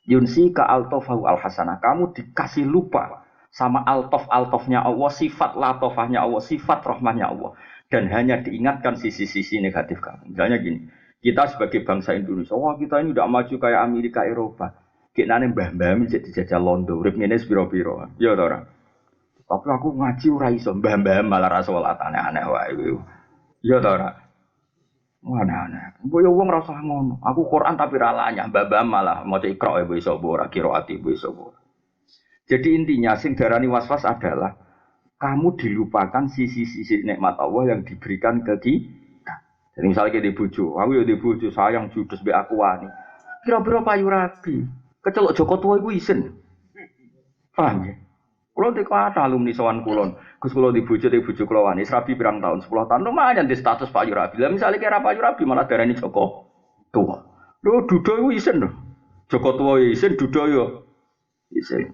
Yunsi ka altofahu alhasanah. Kamu dikasih lupa sama altofnya Allah, sifat latofahnya Allah, sifat rahmahnya Allah, dan hanya diingatkan sisi-sisi negatif kamu. Misalnya gini, kita sebagai bangsa Indonesia, wah kita ini udah maju kayak Amerika, Eropa. Kita nih mbah-mbah menjadi dijajah londo, urip ngene piro-piro. Ya ta ora? Tapi aku ngaji ora iso, mbah-mbah malah ra salat aneh-aneh wae. Ya ta ora? Aneh-aneh. Mbok yo wong ora usah ngono. Aku Quran tapi ra lanyah, mbah-mbah malah maca Iqra ya iso ora, qiraati iso ora. Jadi intinya sing darani waswas adalah kamu dilupakan sisi-sisi nikmat Allah yang diberikan ke kita. Jadi misalnya kita di bojo, aku ya di bojo sayang judes mbek aku wani. Kira-kira payu rabi, kecelok Joko Tua iku isin. Paham ya? Kulo teko alumni sowan kulon. Gus kulo di bojo kula wani, rabi pirang tahun, 10 tahun lumayan di status payu rabi. Lah misale kira payu rabi malah darani Joko Tua. Lho duda iku isin lho. Joko Tua isin, duda yo isin.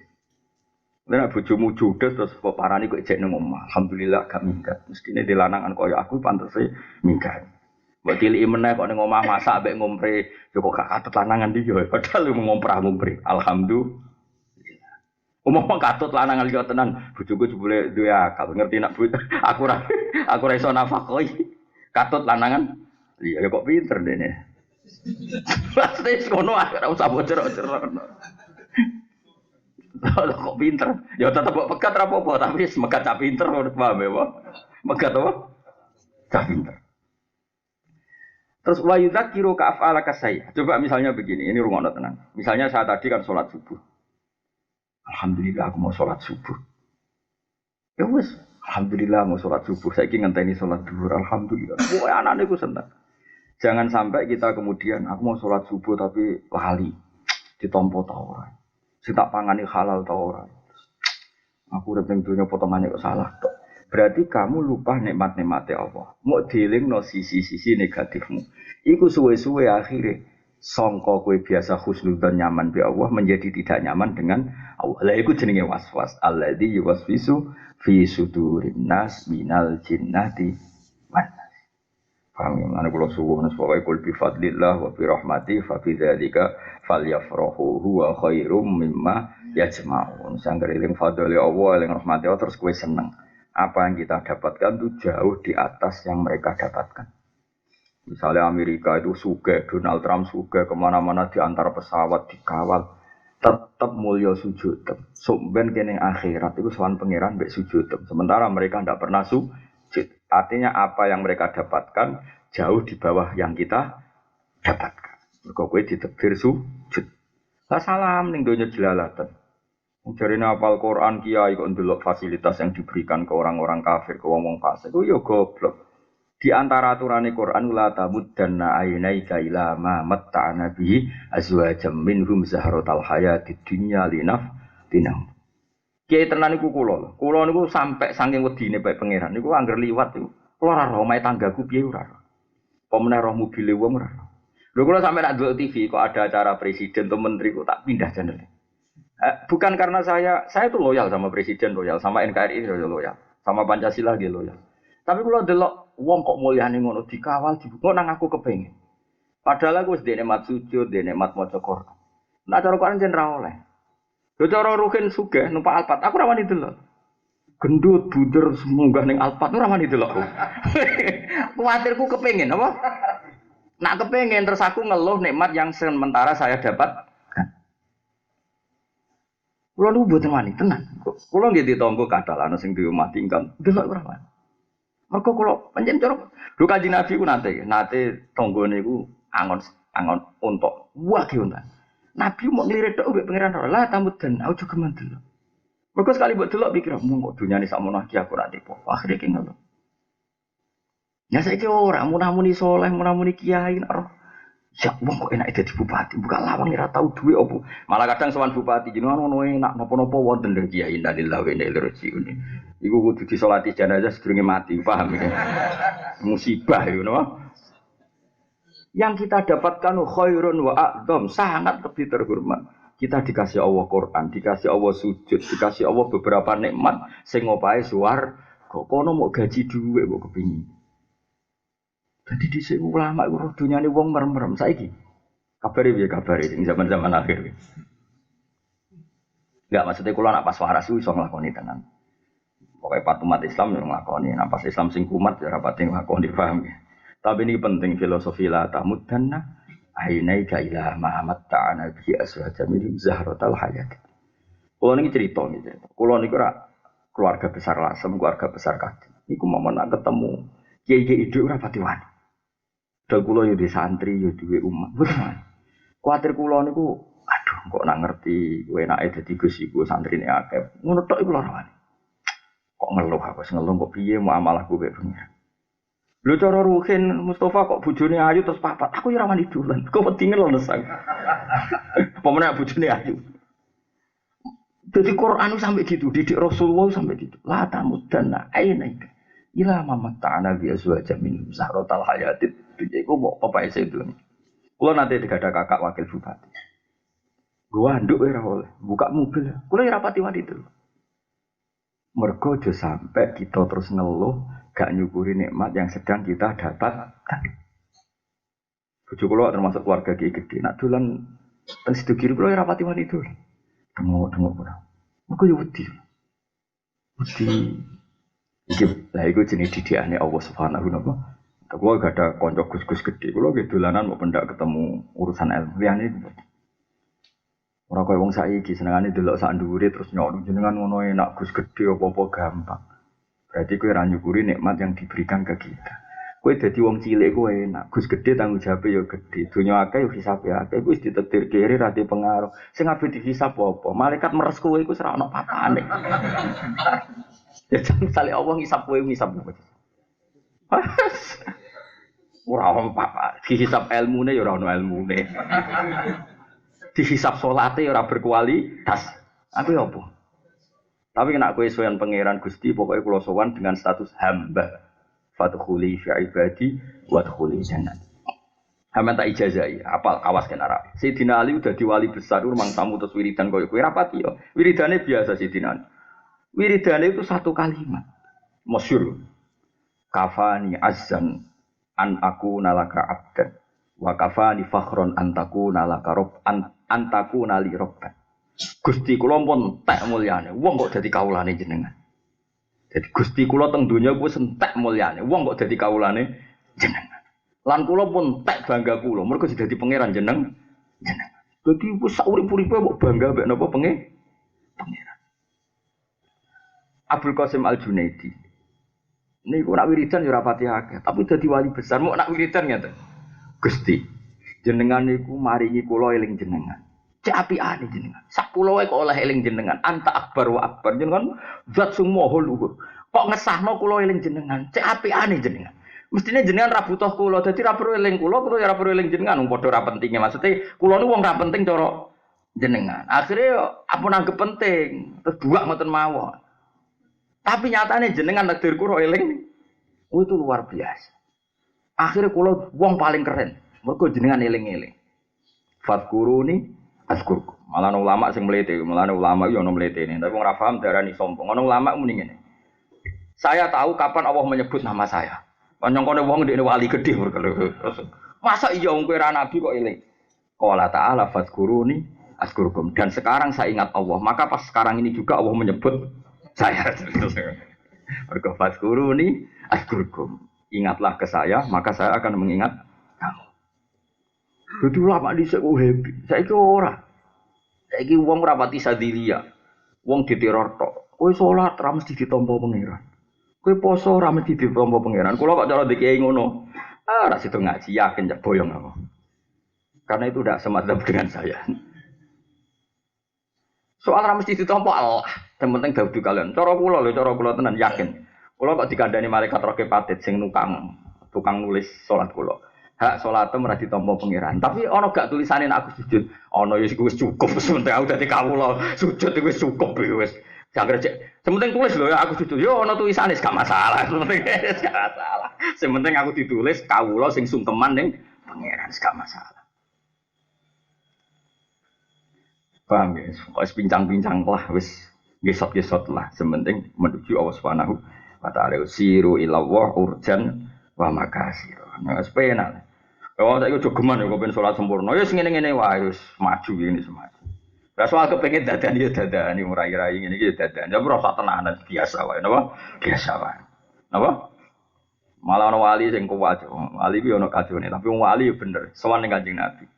Nek bojomu judes terus kok parani kok ejek nang omah. Alhamdulillah gak minggat. Mestine dilanangan kaya aku pantese minggat. Mbok tiliki meneh kok ning omah masak mbek ngompre, yo kok gak katut lanangan iki yo. Padahal ngompre. Alhamdulillah. Umumnya katut lanangan liya tenan. Bojoku jebule duwe akal, ngerti nak bojo. Aku ora iso nafakoi. Katut lanangan. Iya ya kok pinter dene. Pasti ngono ora usah bocor-bocor. Kok pinter? Ya tetep kok pegat ra apa-apa, tapi megat cah pinter ora paham ya, Pak. Megat apa? Cah pinter. Terus wa yudzakiru ka af'alaka sayy. Coba misalnya begini, ini rungokno tenan. Misalnya saya tadi kan salat subuh. Alhamdulillah aku mau salat subuh. Ya wis, alhamdulillah mau salat subuh. Saiki ngenteni salat zuhur, alhamdulillah. Pokoke anake ku seneng. Jangan sampai kita kemudian aku mau salat subuh tapi lali ditampa ta ora. Sing tak pangani halal ta ora. Aku urip ning donya potongane kok salah tok. Berarti kamu lupa nikmat-nikmate Allah. Mau dielingno sisi-sisi negatifmu. Iku suwe-suwe akhire sangka kowe biasa husnudzon nyaman bi Allah menjadi tidak nyaman dengan Allah. Lah iku jenenge waswas. Alladzi yuwaswisu fi sudurin nas minal jinnati wan nas. Paham ya? Ana kula suwun pokoke kul bi fadlillah wa bi rahmati fa bi dzalika falyafrahu huwa khairum mimma yajma'un. Sangger eling fadhole Allah, eling rahmate Allah terus kowe seneng. Apa yang kita dapatkan itu jauh di atas yang mereka dapatkan. Misalnya Amerika itu sugih, Donald Trump sugih, kemana-mana diantar pesawat, dikawal. Tetap mulia sujud. Sumben kene akhirat itu sowan pangeran mbek sujud. Sementara mereka tidak pernah sujud. Artinya apa yang mereka dapatkan jauh di bawah yang kita dapatkan. Mergo kowe ditakdir sujud. Lah salam ning donya jelalatan. Jarine hafal Quran kiai kok ndelok fasilitas yang diberikan ke orang-orang kafir, ke wong-wong fasik. Ku yo goblok. Di antara aturan Quran la tamuddanna aynaika ila ma matta'na bihi azwajam minhum zahratal hayatid dunya linaftinahum. Kiai tenan niku kula. Kula niku sampai saking wedine bae pangeran niku angger liwat niku. Kula ora roh omahe tanggaku piye ora. Apa meneh roh mobile wong ora. Lho kula sampe nak ndelok TV kok ada acara presiden atau menteri kok tak pindah channel. Bukan karena saya itu loyal sama presiden, loyal sama NKRI loyal, sama Pancasila dia loyal. Tapi kalau delok wong kok mulyane ngono dikawal dibuka nang aku kepengin. Padahal aku wis ndek nikmat sujud, ndek nikmat maca Quran. Nek cara Quran jen ra oleh. Lho cara ruhin sugih numpak Alphard, aku ra wani delok. Gendut bunder munggah ning Alphard ora wani delok. Kuwatirku kepengin apa? Nak kepengin terus aku ngeluh nikmat yang sementara saya dapat. Kulo niku mboten wani tenan. Kulo nggih ditangga kathah ana sing diumati ingkang delok ora wani. Mergo kulo pancen cara lho Kanjeng Nabi ku nate tanggane iku angon unta. Wah ki unta. Nabi mau nglirik tok mbek pangeran ora lah tamudan aja geman delok. Mergo sekali mbok delok pikir mung kok dunyane sakmono iki aku ora tipu. Akhire ki ngono. Ya saiki ora munamuni soleh, munamuni kiai ora. Ya wong kok enak dadi bupati, buka lawang ora tau duwe opo. Malah kadang sowan bupati jenengan ono enak napa-napa wonten lho kiai innalillahi wa inna ilaihi raji'un. Iku kudu disolati jenazah sedurunge mati, paham ya? Musibah iku napa? Yang kita dapatkan khairun wa a'dzam, sangat lebih terhormat. Kita dikasih Allah Quran, dikasih Allah sujud, dikasih Allah beberapa nikmat sing opahe suwarga. Kono mau gaji dhuwit kok kepingin. Jadi dhisik ulama iku roh dunyane wong merem-merem saiki. Kabare piye kabare ing zaman-zaman akhir. Enggak maksudnya kula nak pas waras iso nglakoni tenan. Pokoke pat umat Islam yo nglakoni, nak pas Islam sing kumat ya rapati nglakoni paham ya. Tapi ini penting filosofi la tamuddanna ainaika ila ma matta'ana bi aswaja min zahratal hayat. Kula niki crita niki. Kula niku ora keluarga besar Lasem, keluarga besar Kadin. Niku momen nak ketemu kiai-kiai itu ora pati wani. Dal kula yo di santri yo duwe umat. Bener. Kuwatir kula niku aduh kok nak ngerti kowe enake dadi Gus iku santrine akeh. Ngono tok iku ora wani. Kok ngeluh aku ngeluh kok piye muamalahku kaya pengen. Lho cara Ruhin Mustafa kok bojone ayu terus papat. Aku yo ora wani dolan. Kok wedine lho nesang. Apa meneh bojone ayu. Jadi Quran sampai gitu, didik Rasulullah sampai gitu. La tamuddanna ainaika ila ma matta'ana bi azwaja min zahratal hayatid dunya iku mau apa itu. Kula nanti digada kakak wakil bupati. Gua nduk ora oleh, buka mobil. Kula ora pati wani itu. Mergo aja sampai kita terus ngeluh gak nyukuri nikmat yang sedang kita dapatkan. Bojo kula termasuk keluarga kiai gede. Nak dolan ten sido kiri kula ora pati wani itu. Dengok-dengok ora. Mergo yo wedi. Iki lha iku jenenge didikane Allah Subhanahu wa taala. Kula gak ada kanca gus-gus gede. Kula nggih dolanan mau pendak ketemu urusan ilmu. Liyane ora koyo wong saiki senengane delok sak dhuwure terus nyok jenengan ngono enak gus gede apa-apa gampang. Berarti kowe ora nyukuri nikmat yang diberikan ke kita. Kowe dadi wong cilik kowe enak, gus gede tanggung jawab yo gede. Donya akeh yo hisabe akeh. Iku wis ditakdir kiri ra pengaruh. Sing ape dihisab apa? Malaikat meres kowe iku ora ono papane. Ya misale Allah ngisap kowe ngisap apa? Ora ono apa. Dihisab ilmune ya ora ono ilmune. Dihisab salate ora berkualitas. Aku ya apa? Tapi nek kowe sowan pangeran Gusti pokoke kula sowan dengan status hamba. Fadkhuli fi ibadi wadkhuli jannah. Hamba tak ijazahi, apal awas kan Arab. Sayyidina Ali udah di wali besar rumang tamu terus wiridan koyo kowe rapati yo. Wiridane biasa Sayyidina Ali. Wiridane itu satu kalimat. Masyhur. Kafani azzan an aku nalaka abdan. Wa kafani fakhron antaku nalaka rob antaku nali robban. Gusti kula pun entek mulyane. Wong kok dadi kawulane jenengan. Jadi Gusti kula teng donya ku entek mulyane. Wong kok dadi kawulane jenengan. Lan kula pun entek bangga kula. Mergo dadi pangeran jenengan. Dadi wis sak urip-uripe kok bangga mek napa pangeran. Abdul Qasim Al-Junaidi. Niku nak wiridan ya ora pati akeh, tapi dadi wali besar mok nak wiridan ngeten. Gusti, jenengan niku maringi kula eling jenengan. Cek apiane jenengan. Sak pulau kok oleh eling jenengan. Anta akbar wa akbar jenengan zat sing maha luhur. Kok ngesahno kula eling jenengan. Cek apiane jenengan. Mestine jenengan ra butuh kula, dadi ra perlu eling kula ya ra perlu eling jenengan. Wong padha ra pentinge. Maksude kula niku wong ra penting cara jenengan. Akhire apa nanggep penting, terus buak ngoten mawon. Tapi nyatane jenengan takdir kula eling. Oh itu luar biasa. Akhire kula wong paling keren. Mergo jenengan eling-eling. Fadkuruni askurku. Malah ulama sing mlete, malah ulama yo ono mletene. Tapi wong ora paham darani sombong. Ono ulama muni ngene. Saya tahu kapan Allah menyebut nama saya. Panjangkone wong ndekne wali gedhe mergo. Masa iya wong kowe ra nabi kok eling. Qala ta'ala fadkuruni askurkum. Dan sekarang saya ingat Allah. Maka pas sekarang ini juga Allah menyebut saya. Mergo fadkuruni askurkum. Ingatlah ke saya, maka saya akan mengingat kamu. Jadi ulama dhisik kok happy. Saiki ora. Saiki wong ora pati sadilia. Wong diteror tok. Kowe salat ra mesti ditampa pangeran. Kowe poso ra mesti ditampa pangeran. Kula kok cara dikiai ngono. Ah, ra sido ngaji yakin jak boyong aku. Karena itu tidak semadzap dengan saya. Soal ra mesti ditampa Allah. Yang penting dawuh kalian. Cara kula lho, cara kula tenan yakin. Kula kok dikandani malaikat roke patit sing nukang tukang nulis salat kula. Hak salate ora ditampa pangeran. Tapi ana gak tulisane nek aku sujud. Ana ya wis cukup sementing aku dadi kawula. Sujud wis cukup wis. Jangan cek. Sementing tulis lho ya aku sujud. Yo ana tulisane gak masalah. Sementing gak masalah. Sementing aku ditulis kawula sing sungkeman ning pangeran gak masalah. Paham ya? Wis pincang-pincang lah wis gesot-gesot lah. Sementing menuju Allah Subhanahu wa ta'ala. Siru illallah urjan wa makasir. Nah, sepenak. Oh, saya itu jogeman ya, kepen sholat sempurna. Ya, ngene-ngene wae, wis maju ini semaju. Lah soal kepengen dadan ya dadan, murai-rai ngene iki dadan. Ya ora tenanan biasa wae, napa? Biasa wae. Napa? Malah ana wali sing kuwat. Wali iki ana kajone, tapi wong wali ya bener, sowan ning Kanjeng Nabi.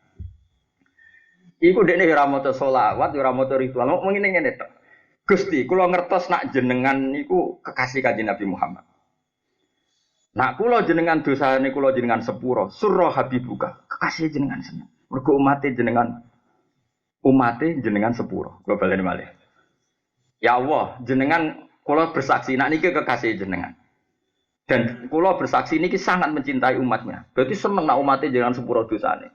Iku dekne ora maca selawat, ora maca ritual. Mau ngene-ngene tok. Gusti, kula ngertos nak jenengan niku kekasih Kanjeng Nabi Muhammad. Nak kula jenengan dosane kula jenengan sepuro, surra habibuka, kekasih jenengan seneng. Mergo umate jenengan sepuro. Kula baleni malih. Ya Allah, jenengan kula bersaksi nak niki kekasih jenengan. Dan kula bersaksi niki sangat mencintai umatnya. Berarti seneng nak umate jenengan sepuro dosane.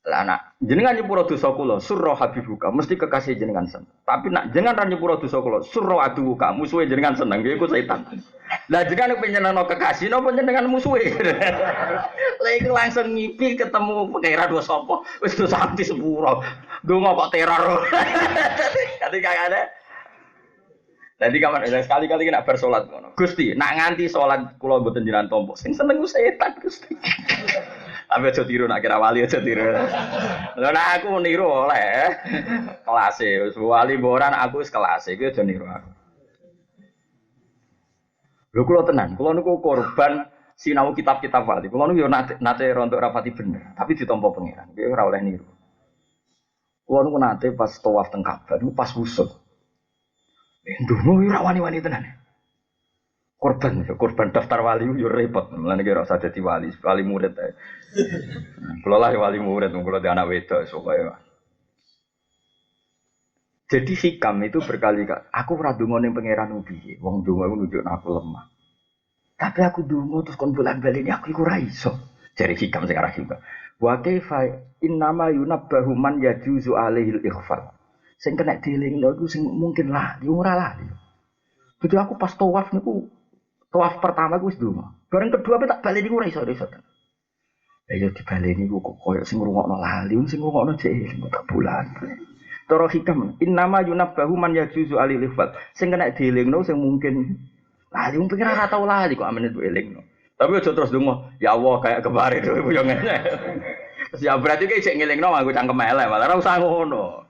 Lah nak jenengan nyepuro dosa kula, surra habibuka, mesti kekasih jenengan seneng. Tapi nak jenengan ra nyepuro dosa kula, surra aduka, musuhe jenengan seneng, iku setan. Lah jenengan penjenengan kekasih napa jenengan musuhe? Lah iku langsung ngipi ketemu pengira dosa sapa, wis dosa anti sepuro. Donga kok teror. Dadi kagane. Dadi kamar sekali-kali nak bar salat ngono. Gusti, nak nganti salat kula mboten jenengan tampa. Sing seneng ku setan, Gusti. Tapi aja tiru nak kira wali aja tiru. Lha nek aku niru oleh kelase wis wali boran aku wis kelase iki aja niru aku. Lho kula tenan, kula niku korban sinau kitab-kitab wali. Kula niku yo nate rontok rapati bener, tapi ditampa pangeran. Iki ora oleh niru. Kula niku nate pas tawaf teng Ka'bah niku pas wusuk. Ndonga ora wani-wani tenan. Korban daftar wali yo repot. Mulane kira usah dadi wali murid ae. Kula lah wali murid, kula di anak wedok pokoke. Jadi hikam itu berkali-kali. Aku ora ndonga ning pangeran piye. Wong ndonga iku nunjukno aku lemah. Tapi aku ndonga terus kon bolak-balik aku iku ora iso. Jare hikam sing arah hikam. Wa kaifa innama yunabbahu man yajuzu alaihil ighfar. Sing kena dielingno iku sing mungkin lah, ora lali. Jadi aku pas tawaf niku tawaf pertama aku wis ndonga. Bareng kedua tak baleni ora iso-iso. Ya yo dibaleni ku kok koyo sing ngrungokno lali, sing ngrungokno jek tak bulan. Cara hikam, innama yunabbahu man yajuzu alil ifat. Sing kena dielingno sing mungkin lali wong pikir ora tau lali kok amene dielingno. Tapi aja terus ndonga, ya Allah kayak kemarin itu yo ngene. Ya berarti ki sik ngelingno nganggo cangkem elek, malah ora usah ngono.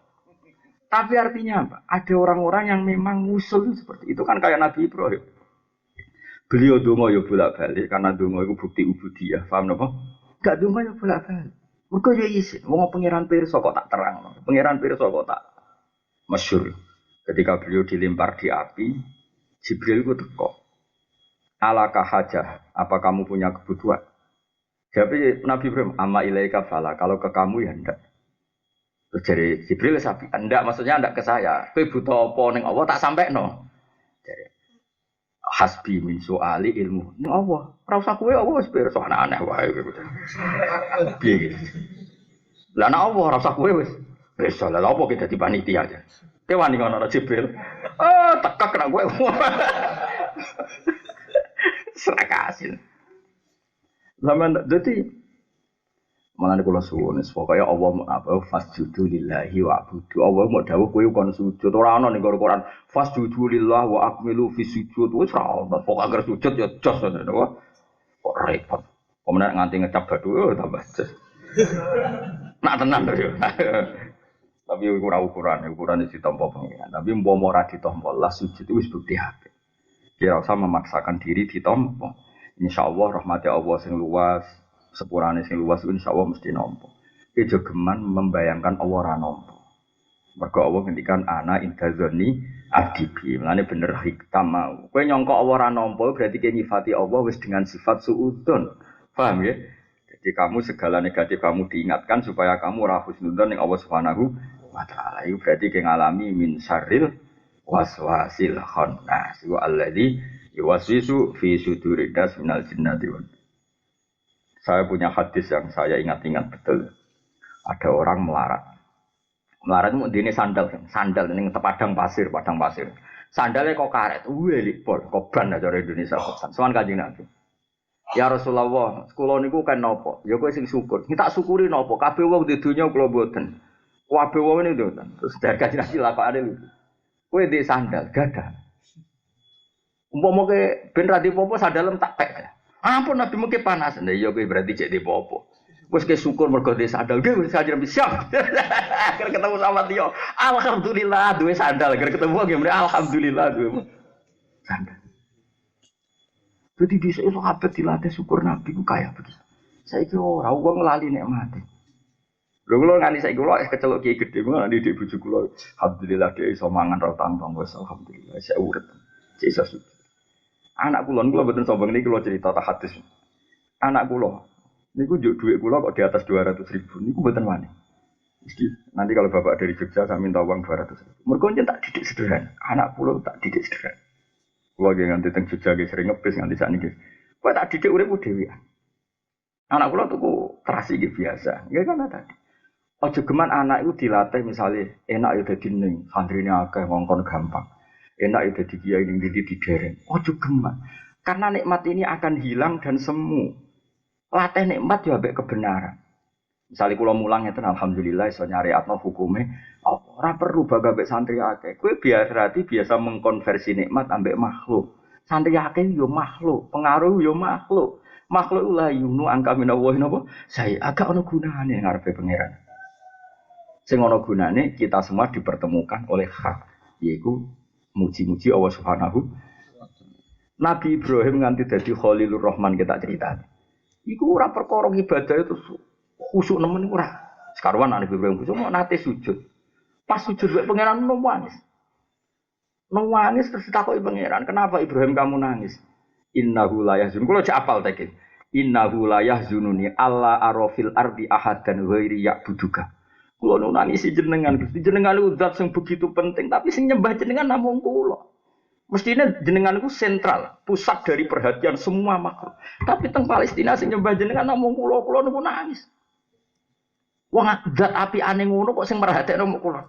Tapi artinya apa? Ada orang-orang yang memang usul seperti itu kan kayak Nabi Ibrahim. Beliau donga ya bolak-balik karena donga itu bukti ubudiyah. Paham napa? Gak donga ya bolak-balik. Mergo ya isin, wong pangeran pirsa kok tak terang. Pangeran pirsa kok tak masyhur. Ketika beliau dilempar di api, Jibril itu teko. Alaka hajah, apa kamu punya kebutuhan? Jadi Nabi Ibrahim, amma ilaika fala, kalau ke kamu ya ndak. Terus dari Jibril sapi, ndak maksudnya ndak ke saya. Kowe butuh apa ning Allah tak sampekno. Jadi hasbi min su'ali ilmu. Ning Allah, ora usah kowe Allah wis pirsa aneh wae kowe. Piye iki? Lah nek Allah ora usah kowe wis. Wis lha apa kita dadi panitia aja. Kowe wani ngono Jibril. Tekak kena kowe. Serakasin. Zaman dadi malah kula suwun pokoke Allah apa fasjudu lillahi wa abudu. Allah mau dawuh kowe kon sujud ora ana ning Quran fasjudu lillahi wa akmilu fi sujud wis ora ana pokoke agar sujud ya jos ngono kok repot pemenang nganti ngecap badhe tambah jos nak tenan lho tapi ukuran ditampa pengiran tapi umpama ora ditampa lah sujud wis bukti apik kira usah memaksakan diri ditampa insyaallah rahmati Allah sing luas sepurane sing luas insyaallah mesti nampa. Ki jogeman membayangkan Allah ora nampa. Mergo Allah ngendikan ana intazani abdi. Mulane bener hikam mau. Kowe nyangka Allah ora nampa berarti ki nyifati Allah wis dengan sifat suudzon. Paham ya? Jadi kamu segala negatif kamu diingatkan supaya kamu ora husnudzon ning Allah Subhanahu wa taala. Iku berarti ki ngalami min syarril waswasil khannas. Wa alladzi Yuwaswisu fi suduridas minal jinnati wan. Saya punya hadis yang saya ingat-ingat betul. Ada orang melarat. Melarat itu dene sandal ning padang pasir. Sandalnya kok karet, lipol, koban cara Indonesia koban. Sowan Kanjeng Nabi. Ya Rasulullah, kula niku kan napa? Ya kowe sing syukur. Tak syukuri napa? Kabeh wong di donya kula mboten. Kabeh wong ngene lho. Terus dari Kanjeng Nabi lakokane lho. Kowe di sandal gadah. Umpama ke ben ra dipopo sandalem tak pek. Ampun Nabi mungkin panas. Nah iya kowe berarti cek dipopo. Wis ke syukur mergo di sandal ge wis ajar siap. Akhir ketemu sama dia. Alhamdulillah duwe sandal. Akhir ketemu ge alhamdulillah duwe sandal. Jadi di sini sahabat dilatih syukur Nabi ku kaya begitu. Saiki ora wong lali nikmate. Lho kula nganti saiki kula kecelok kiai gedhe kula nganti dhek bojo kula. Alhamdulillah dhek iso mangan ra tanggung wis alhamdulillah saya urip. Cek iso syukur. Anak kula mboten sombong niki kula cerita tak hadis. Anak kula niku njuk dhuwit kula kok di atas 200.000 niku mboten wani. Mesti nanti kalau bapak dari Jogja saya minta uang 200.000. Mergo njen tak didik sederhana. Anak kula tak didik sederhana. Kula ge nganti teng Jogja ge sering ngebis nganti sakniki. Kowe tak didik uripku dhewean. Anak kula tuku terasi ge biasa. Nggih kan tadi. Aja geman anak itu dilatih misalnya enak ya dadi ning santrine akeh ngongkon gampang. Enak ya dadi kiai ning ndi didereng. Aja geman. Karena nikmat ini akan hilang dan semu. Latih nikmat ya ambek kebenaran. Misalnya kula mulang ngeten alhamdulillah iso nyariatno hukume ora perlu baga ambek santri akeh. Kowe biasa mengkonversi nikmat ambek makhluk. Santri akeh yo makhluk, pengaruh yo makhluk. Makhluk la yunu angka minallahi napa? Saya agak ono gunane ngarepe pangeran. Sing ono gunane kita semua dipertemukan oleh hak, yaitu muji-muji Allah Subhanahu. Nabi Ibrahim nganti dadi Khalilur Rahman kita cerita. Iku ora perkara ibadah itu khusuk nemen ora. Sekarwan Nabi Ibrahim khusuk mau nate sujud. Pas sujud wek pangeran nangis. Nangis terus takoki pangeran, "Kenapa Ibrahim kamu nangis?" Innahu la yahzun. Kulo cek apal tekin. Innahu la yahzununi alla arafil ardi ahadan ghairi ya'buduka. Kulo nangis jenengan, Gusti jenengan itu zat sing begitu penting, tapi sing nyembah jenengan namung kulo. Mestinya jenengan itu sentral, pusat dari perhatian semua makhluk. Tapi teng Palestina sing nyembah jenengan namung kulo niku nangis. Wong zat api ane ngono kok sing merhatekno mung kulo.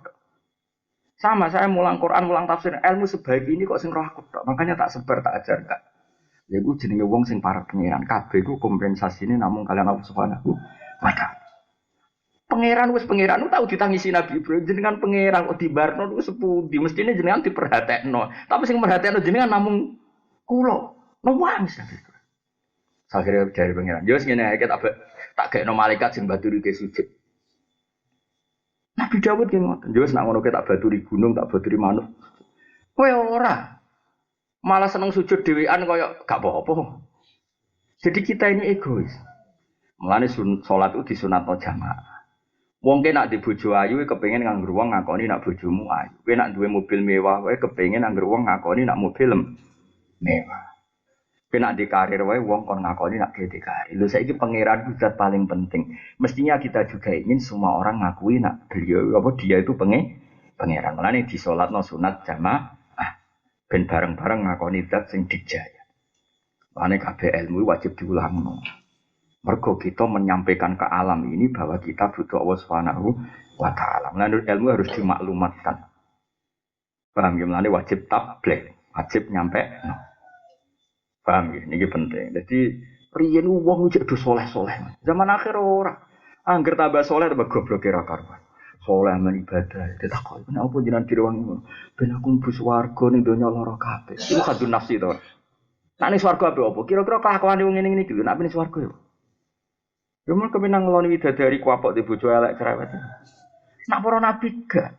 Sama saya mulang Quran, mulang tafsir, ilmu sebaik ini kok sing roh aku tok. Makanya tak sebar, tak ajarkan. Ya iku jenenge wong sing para pangeran kabeh iku kompensasine namung kalian Allah Subhanahu wa taala. Pangeran wis pangeran tahu ditangisi Nabi Ibrahim jenengan pangeran kok dibarno niku sepundi mestine jenengan diperhatekno tapi sing merhatekno jenengan namung kula nangis Nabi Ibrahim akhire dari pangeran yo ngene ae tak gekno malaikat sing baturi ke sujud Nabi Dawud ki ngoten yo nek ngono ke tak baturi gunung tak baturi manuk kowe ora malah seneng sujud dhewean kaya gak apa-apa jadi kita ini egois mulane salat itu disunatno jamaah. Wong ke nak di bojo ayu kepengin nganggur wong ngakoni nak bojomu ayu. Kowe nak duwe mobil mewah wae kepengin nganggur wong ngakoni nak mobil mewah. Kowe nak di karir wae wong kon ngakoni nak di karir. Lho saiki pangeran ku zat paling penting. Mestinya kita juga ingin semua orang ngakui nak beliau apa dia itu pangeran. Mulane di salatno sunat jamaah ben bareng-bareng ngakoni zat sing dijaya. Mulane kabeh ilmu wajib diulangno. Mergo kita menyampaikan ke alam ini bahwa kita butuh Allah Subhanahu wa taala. Menurut ilmu harus dimaklumatkan. Paham ya? Mulane wajib tabligh, wajib nyampe. No. Paham ya? Ini penting. Jadi riyen wong cek do saleh-saleh. Zaman akhir ora. Angger tambah saleh tambah goblok kira karuan. Saleh men ibadah. Ditakoni, "Kenapa jenengan direwangi ngono?" Ben aku mlebu swarga ning donya lara kabeh. Iku kadun nafsi to. Nek ning swarga apa? Kira-kira kelakuan wong ngene iki lho, nek ning swarga yo. Cuma kemenang ngeloni widadari kuapok di bojo elek cerewet. Nak para nabi gak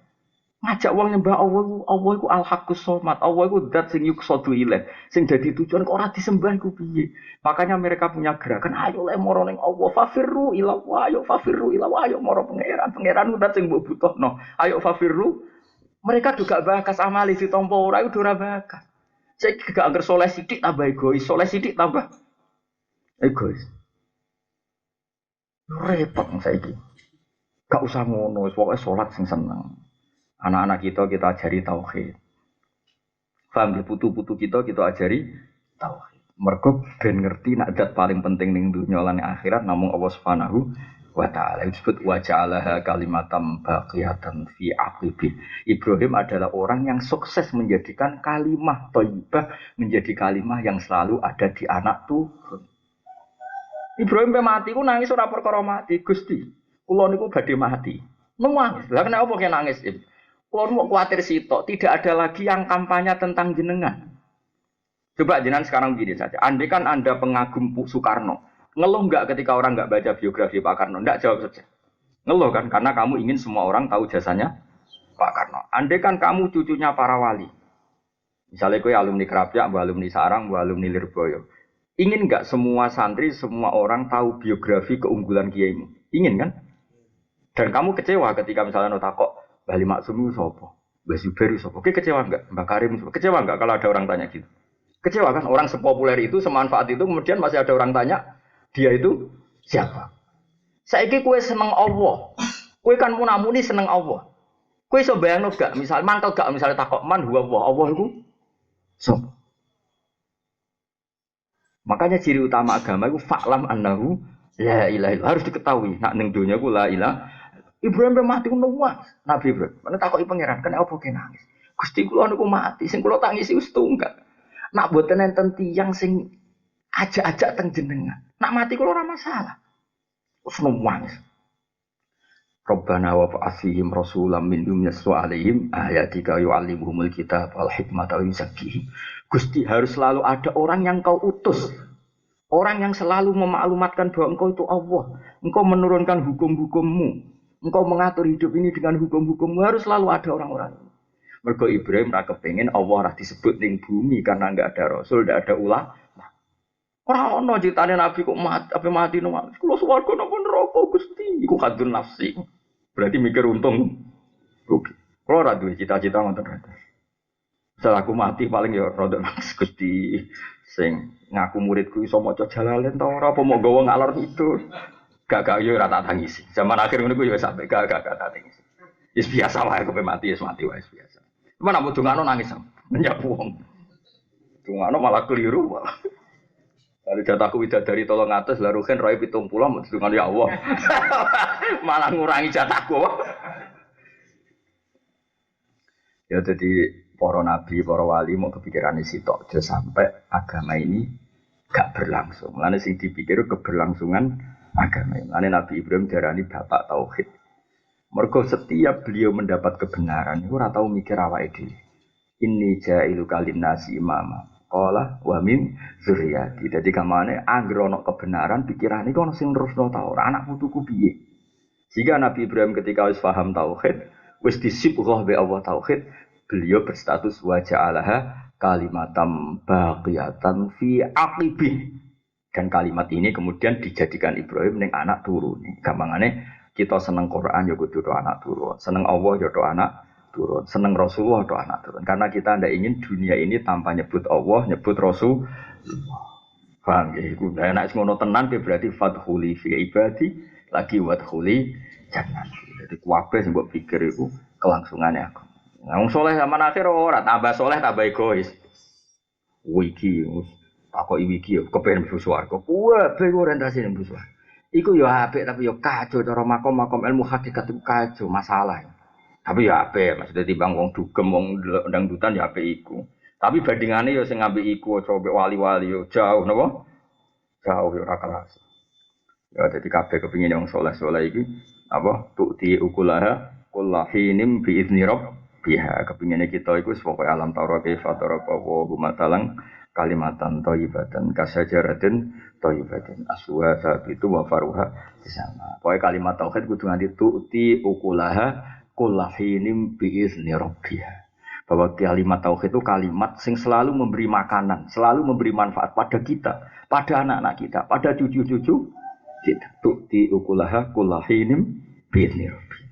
ngajak wong nyembah Allah iku al-haqqus shamat. Allah iku zat sing yuqsadu ilaih. Sing dadi tujuan kok ora disembah iku piye? Makanya mereka punya gerakan ayo le moro ning Allah fafirru ila wa ayo fafirru ila wa ayo moro pangeran. Pangeran ku zat sing mbok butuhno. Ayo fafirru. Mereka juga bakas amali ditampa ora iku ora bakas. Saiki gak angger soleh sithik tambah egois, soleh sithik tambah egois. Repot saiki. Gak usah ngono, pokoke salat sing seneng. Anak-anak kita ajari tauhid. Paham ya putu-putu kita ajari tauhid. Mergo ben ngerti nak zat paling penting ning dunya lan akhirat namung Allah Subhanahu wa ta'ala. Disebut wa ja'alaha kalimatam baqiyatan fi aqibi. Ibrahim adalah orang yang sukses menjadikan kalimah thayyibah menjadi kalimah yang selalu ada di anak turun. Ibrahim pe mati ku nangis ora perkara mati, Gusti. Kula niku badhe mati. Nangis. Lah kenapa kok nangis? Kula mau kuwatir sitok, tidak ada lagi yang kampanye tentang jenengan. Coba jenengan sekarang begini saja. Andai kan Anda pengagum Soekarno, ngeluh enggak ketika orang enggak baca biografi Pak Karno? Enggak, jawab saja. Ngeluh kan? Karena kamu ingin semua orang tahu jasanya Pak Karno. Andai kan kamu cucunya para wali. Misalnya kowe alumni Krapyak, alumni Sarang, alumni Lirboyo. Ingin enggak semua santri, semua orang tahu biografi keunggulan kiaimu? Ingin kan? Dan kamu kecewa ketika misalnya notakok Bali Maksum itu sapa? Mbah Zubair itu sapa? Oke, kecewa enggak? Mbah Karim itu kecewa enggak kalau ada orang tanya gitu? Kecewa kan? Orang sepopuler itu, semanfaat itu, kemudian masih ada orang tanya, dia itu siapa? Saiki kowe seneng Allah. Kowe kan munamuni seneng Allah. Kowe iso bayangno gak? Misal mantel gak misalnya takok man huwa Allah iku sapa? Makanya ciri utama agama itu fa'lam annahu la ilaha illallah. Harus diketahui. Nak ning donya ku la ilaha. Ibrahim mati ku nuwah. Nabi Ibrahim. Mana takoki pangeran, kan apa nangis? Gusti kula niku mati, sing kula tangisi wis tunggal. Nak boten enten tiyang sing ajak-ajak teng jenengan. Nak mati kula ora masalah. Wis nuwah. Rabbana wa fa'asihim rasulam minhum yaswa alaihim ayatika yu'allimuhumul kitab wal hikmata wa yuzakkihim. Gusti harus selalu ada orang yang kau utus. Orang yang selalu memaklumatkan bahwa engkau itu Allah. Engkau menurunkan hukum-hukummu. Engkau mengatur hidup ini dengan hukum-hukummu. Harus selalu ada orang-orang ini. Mergo Ibrahim ra kepengin Allah ra disebut ning bumi karena enggak ada rasul, enggak ada ulama. Ora ono critane nabi kok mati, apa mati no. Kulo swarga napa neraka Gusti. Iku kadun nafsi. Berarti mikir untung rugi. Kulo ora duwe cita-cita ngoten. Setelah aku mati paling ya rada nangis Gusti sing ngaku muridku iso maca Jalalain ta ora apa mau gawa ngalor itu. Gak yo ora tak tangisi. Zaman akhir ngono ku yo sampe gak tak tangisi. Wis biasa wae kowe mati wis mati wae biasa. Mana mau dungano nangis sama, menyapu wong. Dungano malah keliru malah. Dari jatahku widadari tolong atas, laruhen roy 70 mau dungano ya Allah. Malah ngurangi jatahku. Ya jadi para nabi, para wali mau kepikiran isi tok, aja sampai agama ini gak berlangsung. Lalu sing dipikir keberlangsungan agama ini. Lalu Nabi Ibrahim darani bapak tauhid. Mergo setiap beliau mendapat kebenaran, itu ora tau mikir awake dhewe. Inni ja'ilu nasi imama. Qala wa min dzurriyyati. Dadi kamane anggere ana kebenaran pikirane iku ana sing nerusno ta ora anak putuku piye. Jika Nabi Ibrahim ketika wis paham tauhid, wis disibghah be Allah tauhid, beliau berstatus wa ja'alaha kalimatam baqiyatan fi aqibih. Dan kalimat ini kemudian dijadikan Ibrahim ning anak turune. Gampangane kita seneng Quran ya kudu anak turun, seneng Allah ya anak turun, seneng Rasulullah ya anak turun. Karena kita tidak ingin dunia ini tanpa nyebut Allah, nyebut Rasul. Paham ya? Iku nek ngono tenan berarti fadkhuli fi ibadi lagi wadkhuli jannati. Jadi kuwabe sing mbok pikir iku kelangsungane aku. Nah, wong saleh zaman akhir ora tambah saleh tambah egois. Wiki takoki wiki yo kepen mlebu swarga. Kuwabe orientasine mlebu swarga. Iku yo apik tapi yo kacau cara makom ilmu hakikat itu kacau masalah. Tapi ya apik maksudnya timbang wong dugem wong dangdutan ya apik iku. Tapi bandingane yo sing ngambek iku aja wali-wali yo jauh napa? Jauh yo ora kelas. Ya dadi kabeh kepengin wong saleh-saleh iki apa tu'ti ukulaha kullahinim bi izni rabbiha. Kepengine kita iku pokoke alam taurat fatara wa matalang kalimatan thayyibatan kasajaratin thayyibatin aswa sabitu wa faruha sama. Pokoke kalimat tauhid kudu nganti tu'ti ukulaha kullahinim bi izni rabbiha. Bahwa kalimat tauhid itu kalimat sing selalu memberi makanan, selalu memberi manfaat pada kita, pada anak-anak kita, pada cucu-cucu kita. Tu'ti ukulaha kullahinim bi izni rabbiha.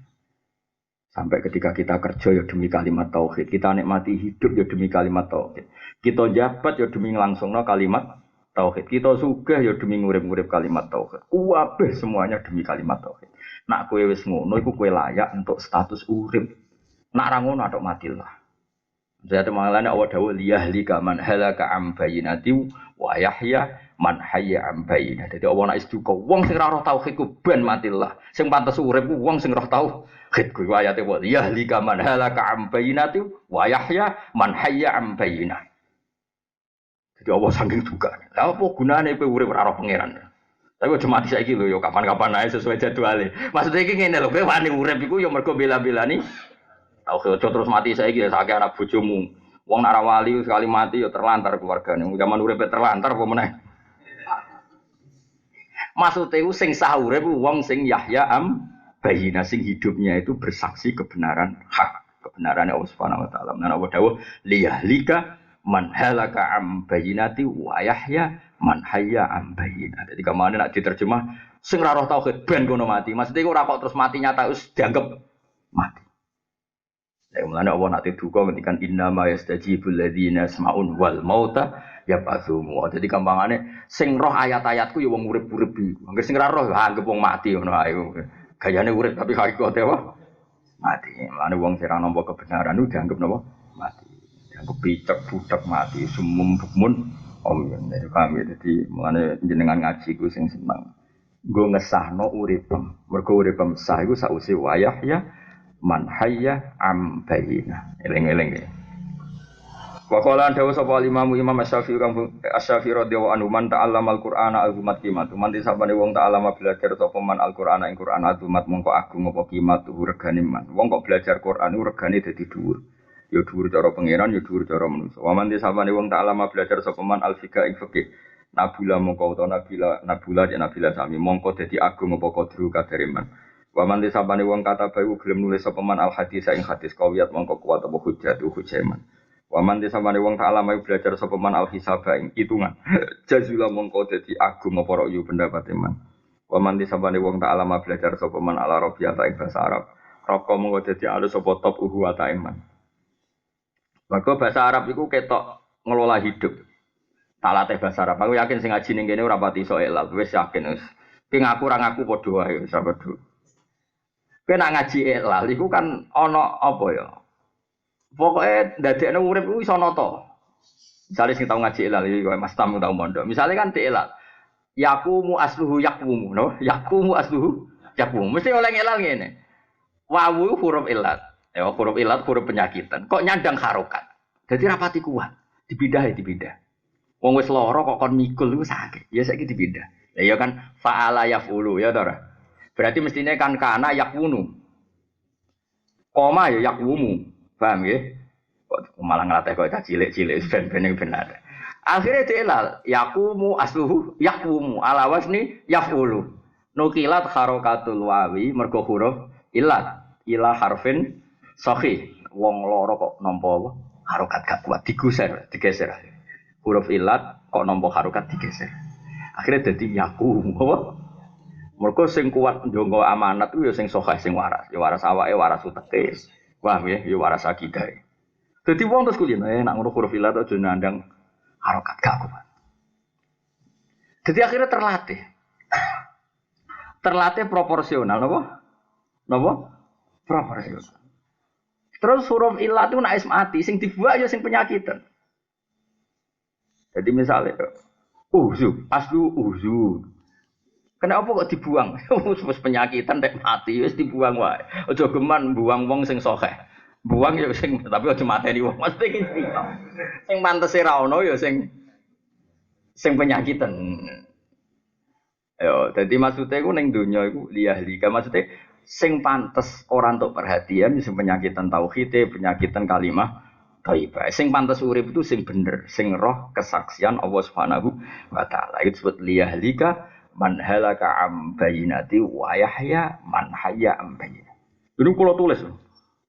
Sampai ketika kita kerja ya demi kalimat tauhid, kita nikmati hidup ya demi kalimat tauhid. Kita jabat ya demi nglangsungno kalimat tauhid. Kita sugih ya demi ngurip-ngurip kalimat tauhid. Kabeh semuanya demi kalimat tauhid. Nak kowe wis ngono iku kowe layak untuk status urip. Nak ra ngono atok matilah. Saya temangan awak dawuh liyahlika man halaka am bayyinati wa yahya man hayya am bayyinah. Dadi Allah nek istuka wong sing ora roh tauhid ku ben matilah. Sing pantes urip ku wong sing roh tauhid ku ayate wa liyahlika man halaka am bayyinati wa yahya man hayya am bayyinah. Jadi Allah saking duka. Lah apa gunane kowe urip ora roh pangeran? Tapi aja mati saiki lho ya kapan-kapan ae sesuai jadwale. Maksudnya iki ngene lho, kowe wani urip iku ya mergo bela-belani tauhid terus mati saiki ya sakake anak bojomu. Wong nek ora wali sekali mati ya terlantar keluargane. Zaman uripe terlantar apa meneh. Maksude ku sing sah urip wong sing Yahya am bayina sing hidupnya itu bersaksi kebenaran hak, kebenaran Allah Subhanahu wa taala. Nah, Allah dawuh liyahlika man halaka am bayinati wa yahya man hayya am bayina. Jadi kemana nak diterjemah sing ora roh tauhid ben kono mati. Maksudnya ora kok terus mati nyata wis dianggap mati. Ya mulane Allah nak duka ngendikan innama yastajibul ladzina yasmaun wal mauta yab'atsumu. Jadi gampangane sing roh ayat-ayatku ya wong urip-urip iku. Angger sing ora roh anggap wong mati ngono ae. Gayane urip tapi hakikate apa? Mati. Mulane wong sing ora nampa kebenaran itu dianggap napa? Mati. Dianggap picek budak mati sumum bukmun. Dari kami jadi mulane jenengan ngaji ku sing seneng. Nggo ngesahno uripem. Mergo uripem sah iku sause wayah ya man hayya am bayina. Eling-eling ya. Waqala dawu sapa Imam Asy-Syafi'i kang Asy-Syafi'i radhiyallahu anhu man ta'allama al-Qur'ana azumat qimatu. Man disabane wong ta'allama belajar sapa man al-Qur'ana ing Qur'an azumat mongko agung apa qimatu regane man. Wong kok belajar Qur'an regane dadi dhuwur. Ya dhuwur cara pangeran ya dhuwur cara manusa. Wa man disabane wong ta'allama belajar sapa man al-fiqh ing fikih. Nabula mongko utawa nabila sami mongko dadi agung apa kadru kadare man. Wa man disabane wong kata bae gelem nulis sapa man al-hadis ing hadis kawiyat mongko kuat apa hujjah man. Wa man disabane wong ta'alama belajar sapa man al-hisaba ing hitungan. Jazula mongko dadi agung apa ra'yu pendapat man. Wa man disabane wong ta'alama belajar sapa man al-arabiyata ing basa Arab. Roko mongko dadi alus sapa top uhu wa man. Maka bahasa Arab iku ketok ngelola hidup. Talate bahasa Arab. Aku yakin sing ngaji ning kene ora pati iso elal. Wis yakin wis. Ki ngaku ora ngaku padha wae sahabat. Kowe nak ngaji elal iku kan ana apa ya? Pokoke ndadekno urip iku iso nata. Misale sing tau ngaji elal iki koyo Mas Tam tau mondok. Misale kan elal. Yaqumu asluhu yaqwumu, no? Yaqumu asluhu yaqwumu. Mesti oleh elal ngene. Wawu huruf ilat. Ya huruf ilat huruf penyakitan. Kok nyandang harokat. Dadi rapati kuat. Dipindah. Wong wis lara kok kon mikul iku sakit. Ya saiki dipindah. Lah ya kan fa'ala yaf'ulu ya ta ora? Berarti mestinya kan kana yakwunu. Koma ya yakwumu. Paham ya? Kok malah ngelatih kok cilik-cilik ben benar. Akhirnya dilal yakumu asluhu yakwumu ala wasni yaf'ulu. Nukilat harokatul wawi mergo huruf ilat ila harfin sahih. Wong loro kok nampa harokat gak kuat digeser. Huruf ilat kok nampa harokat digeser. Akhirnya dadi yakumu apa? Mergo sing kuat ndonga amanat ku ya sing sahih sing waras. Ya waras awake, waras uteke. Paham ya? Ya waras akidah. Dadi wong terus kuwi nek ngono huruf ilat aja nandang harokat gak kuat. Jadi akhirnya terlatih proporsional, napa? Proporsional. Terus huruf ilat itu nek mati, sing dibuat ya sing penyakitan. Jadi misalnya, aslu. Kenapa kok dibuang? Wis penyakitan nek mati wis dibuang wae. Aja geman buang wong sing sahih. Buang ya sing tapi aja mateni wong. Mesti iki. Sing pantese ra ono ya sing penyakitan. Yo, dadi maksude iku ning donya iku liyahlika maksude sing pantes ora entuk perhatian sing penyakitan tauhid, penyakitan kalimah thayyibah. Sing pantes urip itu sing bener, sing roh kesaksian Allah Subhanahu wa taala. Itu disebut liyahlika man halaka am bayinati wa yahya man hayya am bayinah. Dulu kula tulis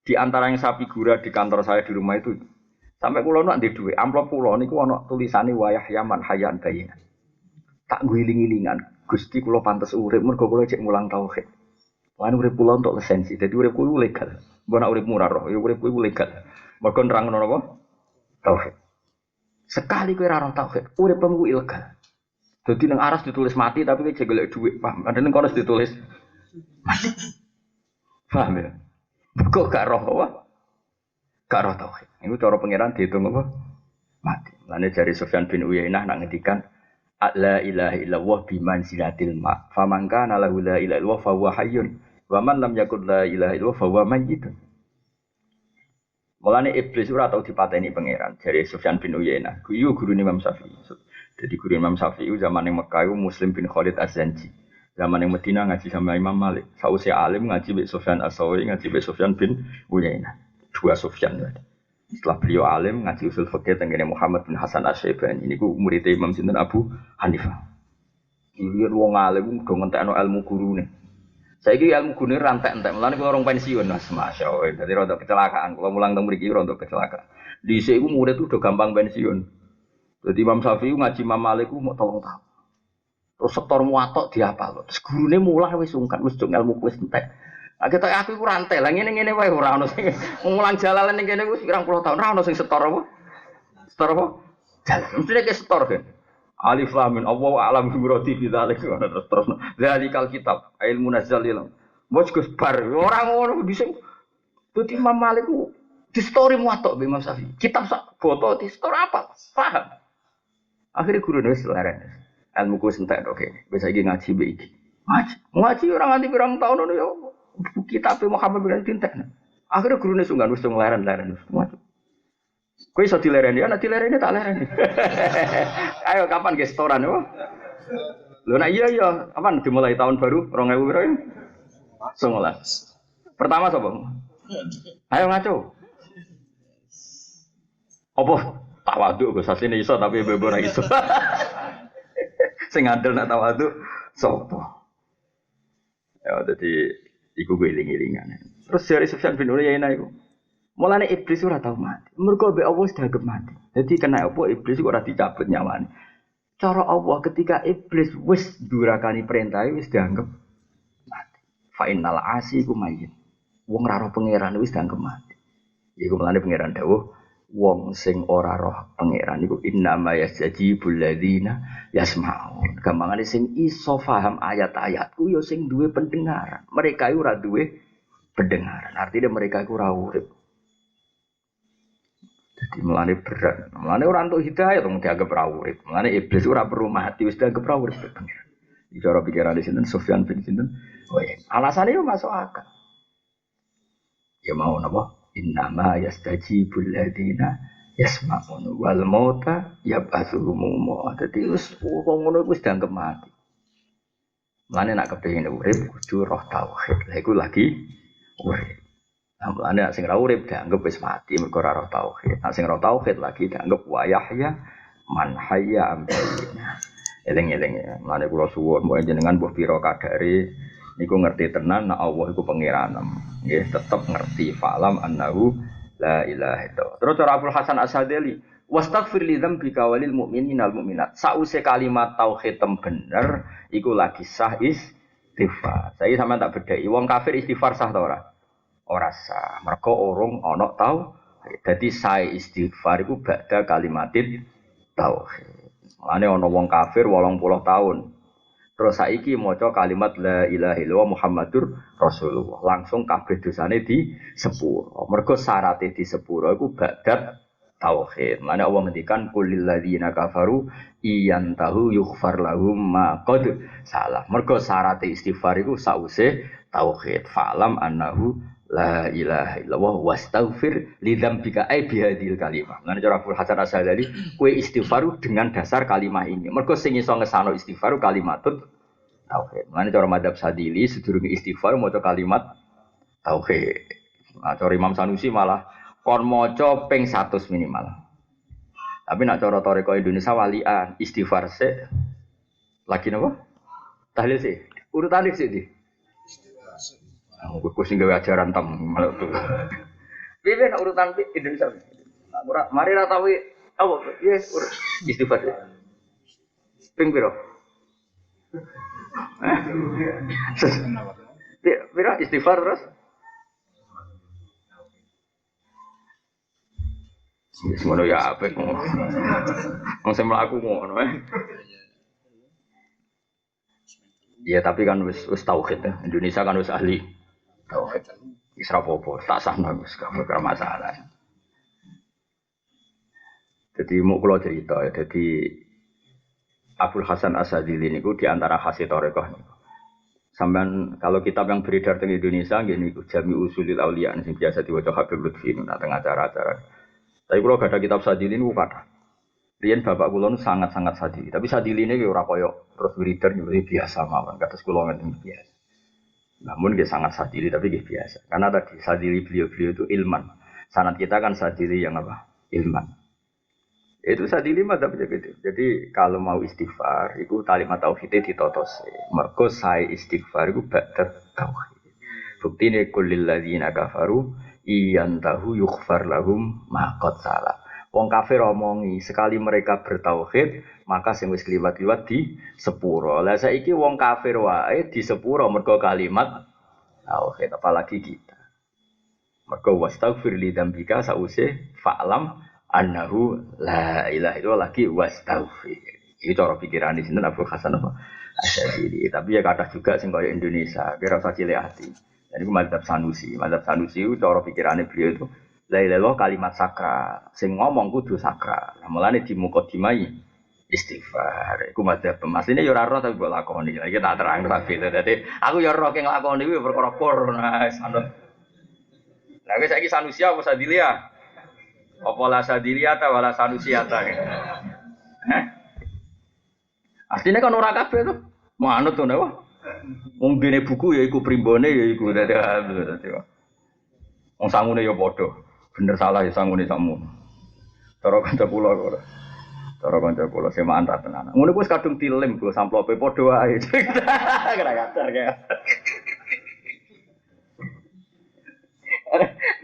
di antara yang saya figura di kantor saya di rumah itu sampai kula nak ndek dhuwit amplop kula niku ana tulisane wa yahya man hayya am bayinah. Tak guling-gilingan Gusti kula pantes urip mergo kula cek mulang tauhid. Lan urip kula untuk lisensi. Dadi urip kuwi legal. Mbok nak urip murah roh, ya urip kuwi legal. Mergo nerangno napa? Tauhid. Sekali kowe ora roh tauhid, uripmu kuwi ilegal. Jadi nang aras ditulis mati tapi kowe golek dhuwit, paham? Ada nang kono ditulis mati. Paham ya? Kok gak roh apa? gak roh tauhid. Iku cara pangeran diitung apa? Mati. Lane jari Sufyan bin Uyainah nak ngendikan la ilaha illallah bimanzilatil ma. Faman kana lahu la ilaha illallah fa huwa hayyun. Wa man lam yakul la ilaha illallah fa huwa mayyitun. Mulane iblis ora tau dipateni pangeran jari Sufyan bin Uyainah. Iku gurune Imam Syafi'i. Jadi guru Imam Syafi'i zaman yang Mekah itu Muslim bin Khalid Az-Zanji. Zaman yang Madinah ngaji sama Imam Malik. Sausi alim ngaji be Sufyan As-Sauri, ngaji be Sufyan bin Uyainah. Dua Sufyan. Setelah beliau alim ngaji usul fikih tengene Muhammad bin Hasan Asy-Syaibani. Niku murid Imam sinten Abu Hanifah. Iki wong alim do ngentekno ilmu gurune. Saiki ilmu gurune rantek-entek. Mulane kula orang pensiun Mas, masyaallah. Dadi rada kecelakaan. Kula mulang teng mriki rada kecelakaan. Dhisik iku murid udah gampang pensiun. Jadi Imam Syafi'i ngaji Imam Malik ku mau tolong tahu. Terus sektor muatok dihafal. Terus gurune mulang wis sungkan wis jog ilmu wis entek. Kita aku iku rantai lah ngene-ngene wae ora ono sing mulang jalalan ning kene wis pirang puluh tahun ora ono sing setor apa? Setor apa? Jalan. Mesti nek setor kan. Alif lam mim Allahu a'lam bi muradi fi dzalik terus. Dzalikal kitab ilmu nazzal ilm. Bos Gus bar ora ngono bisa. Dadi Imam Malik ku di story muatok be Imam Syafi'i. Kitab sak foto di store apa? Paham. Akhirnya guru nulis leren. Ilmu ku sentek oke. Bisa iki ngaji be iki. Ngaji orang nganti pirang tahun ngono ya. Kitab Muhammad bin Tintek. Akhirnya gurune sungkan wis leren-leren. Kowe iso dilereni ana dilereni tak lereni. Ayo kapan ge setoran yo? Lho nak iya kapan dimulai tahun baru 2000 piro ya? 19. Pertama sapa? Ayo ngaco. Apa tawaduk Gus asline iso tapi bebo ora iso. Sing ngandel nak tawaduk sapa? Ya dadi iku eling-elingan. Terus dari Sufyan bin Uyainah iku. Mulane iblis ora tau mati. Mergo mbek Allah wis dianggap mati. Dadi kena apa iblis ora dicabut nyawane. Cara Allah ketika iblis wis durakani perintah wis dianggap mati. Fa innal asi iku mayit. Wong ra roh pangeran wis dianggap mati. Iku mulane pangeran dawuh wong sing ora roh pangeran iku innama yasjibul ladzina yasma'un. Gampangane sing iso paham ayat-ayatku ya sing duwe pendengaran. Mereka iku ora duwe pendengaran. Artinya mereka iku ora urip. Jadi mulane berat. Mulane ora entuk hidayah to dianggap ora urip. Mulane iblis ora perlu mati wis dianggap ora urip pangeran. Iki cara pikirane sinten Sufyan bin sinten. Oh iya. Alasane yo masuk akal. Ya mau napa? Innama yastajibul ladzina yasma'un wal mauta yab'atsuhum. Dadi wis wong ngono wis dianggap mati. Mulane nek kepengin urip kudu roh tauhid. Lha iku lagi urip. Nah, mulane sing ora urip dianggap wis mati mergo ora roh tauhid. Nek sing roh tauhid lagi dianggap wa yahya man hayya ambayina. Eling-eling ya. Mulane kula suwun mbok jenengan mbuh pira kadare niku ngerti tenan nek Allah iku pangeranem. Nggih, tetep ngerti falam annahu la ilaha illallah. Terus cara Abdul Hasan As-Sadili, wastaghfir li dzambika walil mu'minina wal mu'minat. Sause kalimat tauhid bener iku lagi sah istighfar. Saiki sampean tak bedheki wong kafir istighfar sah ta ora? Ora sah. Mergo urung ana tau. Dadi sah istighfar iku ba'da kalimatin tauhid. Mane ana wong kafir 80 tahun. Terus saiki maca kalimat la ilaha illallah Muhammadur Rasulullah. Langsung kabeh dosane di sepuro. Mergo syaraté di sepuro iku ba'dat tauhid. Mane Allah ngendikan qul lil ladzina kafaru iyantahu yughfar lahum ma qad salah. Mergo syaraté istighfar iku sause tauhid. Fa'lam annahu la ilaha illallah wastaghfir li dzambika ai bihadil kalimah. Lan cara Abdul Hasan As-Sadali kowe istighfar dengan dasar kalimat ini. Mergo sing iso ngesano istighfar kalimatut tauhid. Lan cara madzhab Sadili sedurunge istighfar maca kalimat tauhid. Nah, cara Imam Sanusi malah kon maca ping 100 minimal. Tapi nak cara toreko Indonesia walian istighfar sik lagi napa? Tahlil sih. Urutane sih di. Aku sing gawe ajaran tam malah tuh. Piye nek urutan Indonesia? Mari ra tahu apa? Yes, istighfar. Ping piro? Piro istighfar terus? Semono ya apik. Wong sing mlaku ngono. Ya tapi kan wis tauhid ya. Indonesia kan wis ahli tauhid. Isra popo tak sahno wis gak masalah. Jadi mau kula cerita ya. Jadi Abdul Hasan As-Sadili niku di antara khasih Torekoh niku. Sampeyan kalau kitab yang beredar di Indonesia gini Jami Usulil Auliya sing biasa diwaca Habib Lutfi nang tengah acara-acara. Tapi kalau gak ada kitab Sadili niku kata. Riyen bapak kula sangat-sangat Sadili, tapi Sadili ini ora koyo terus beredar biasa mawon kados kula ngeten biasa. Namun dia sangat Sadili tapi dia biasa. Karena tadi Sadili beliau-beliau itu ilman. Sanad kita kan Sadili yang apa? Ilman. Itu Sadili madzhab gitu. Jadi kalau mau istighfar, itu kalimat tauhidnya ditotose. Mergo sae istighfar itu ba'da tauhid. Buktine kullil ladzina kafaru iyantahu yughfar lahum ma qad salah. Wong kafir omongi sekali mereka bertauhid, maka sing wis kliwat-kliwat di sepuro. Lah saiki wong kafir wae di sepuro mergo kalimat tauhid, apalagi kita. Mergo wastaghfir li dzambika sause fa'lam annahu la ilaha illallah lagi wastaghfir. Itu cara pikiran di sini Abu Hasan apa? Asy'ari. Tapi ya kata juga sing kaya Indonesia, kira usah cilik hati. Jadi mazhab Sanusi. Mazhab Sanusi itu cara pikirane beliau itu la ilaha illallah kalimat sakral. Sing ngomong kudu sakral. Nah, mulane di mukadimai istighfar. Iku mazhab asline ya ora ora tapi mbok lakoni. Iki tak terang tapi dadi aku ya ora keng lakoni kuwi perkara por. Nah, sanut. Lah wis saiki Sanusi apa Sadilia? Apa la Sadiliyata wala Sanusiyata. Asline kan ora kabeh to. Manut to napa? Wong dene buku ya iku primbone ya iku dadi. Wong sangune ya padha. Bener salah ya sangune sakmu. Cara kanca kula kok. Cara kanca kula semaan ta tenan. Ngono wis kadung dilem go samplope padha wae. Kira kacar ya.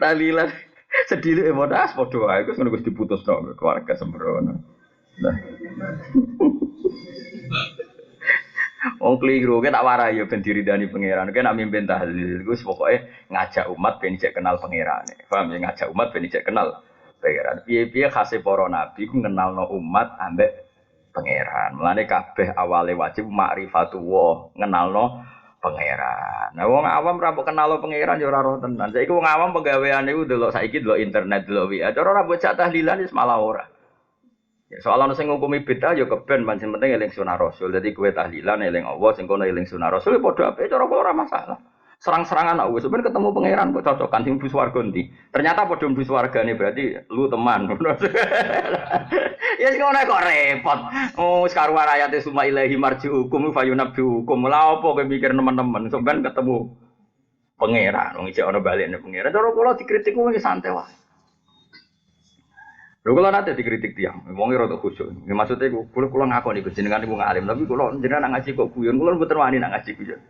Dalilan sedih lu emodas padha wae Gus ngono Gus diputusno keluarga sembrono. Nah. Wong kliru tak warai ya ben diridani pangeran. Ki nek mimpin tahlil Gus pokoke ngajak umat ben cek kenal pangerane. Paham ya ngajak umat ben cek kenal pangeran. Piye-piye khase para nabi ku ngenalno umat ambek pangeran. Mulane kabeh awale wajib ma'rifatullah, ngenalno pangeran. Nah wong awam ra mbok kenal pangeran ya ora roh tenan. Saiki wong awam penggaweane iku delok saiki delok internet delok WA. Cara ora mbok cak tahlilan wis malah ora. Ya soal ana sing ngukumi bid'ah ya keben pancen penting eling sunah Rasul. Dadi kowe tahlilan eling Allah sing kono eling sunah Rasul ya padha apik cara ora masalah. Serang-serangan aku sampeyan ketemu pangeran kok cocokan sing bus warga ndi. Ternyata padha bus wargane berarti lu teman. Ya sing ngono kok repot. Oh wis karuan ayate suma ilahi marji'ukum fayunabbi'ukum. Lha opo kowe mikir teman-teman sampeyan ketemu pangeran wong isih ana balekne pangeran. Cara kula dikritik kuwi santai wae. Lho kula nate dikritik tiyang, wong rada khusyuk. Maksudnya kula ngakoni jenengan niku ngalim, tapi kula jenengan nak ngaji kok guyon, kula mboten wani nak ngaji guyon.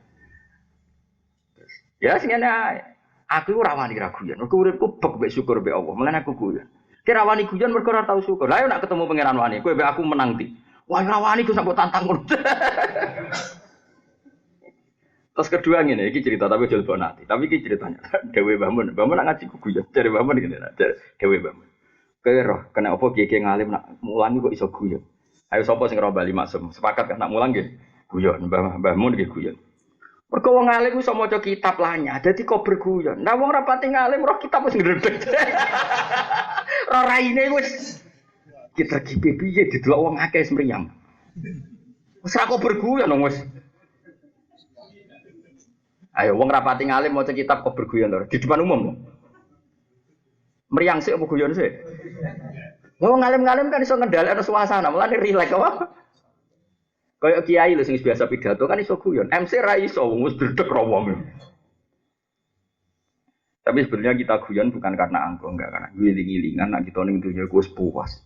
Ya sing ngene ae. Aku ora wani ra guyon. Mergo uripku bek mek syukur be Allah. Mulane aku guyon. Kira wani guyon mergo ora tau syukur. Lah yo nak ketemu pangeran wani, kowe be aku menang ti. Wah ora wani ku sampe tantang ngono. Terus kedua ngene, iki cerita tapi aja lebok nanti. Tapi iki ceritanya Dewe Mbah Mun nak ngaji guyon. Jare Mbah Mun ngene, Dewe Mbah Mun. Kira kena apa kiye ngalim nak mulang kok iso guyon. Ayo sapa sing ora bali maksum. Sepakat kan nak mulang nggih. Guyon Mbah Mun nggih guyon. Mergo wong alim iso maca kitab lanya, dadi kok berguyon. Nah wong ra pati ngalim roh kitab wis ngredeg. Ora raine wis kita kipe piye didelok wong akeh semriyam. Wis ra kok berguyon wis. Ayo wong ra pati ngalim maca kitab kok berguyon lho di depan umum. Meriang sik apa guyon sik? Wong ngalim-ngalim kan iso ngendhalekno suasana, mulane rileks apa? Kayak kiai lho sing biasa pidato kan iso guyon. MC ra iso wis bledek ra wong. Tapi sebenarnya kita guyon bukan karena angko, enggak karena giling-gilingan nek kita ning dunya wis puas.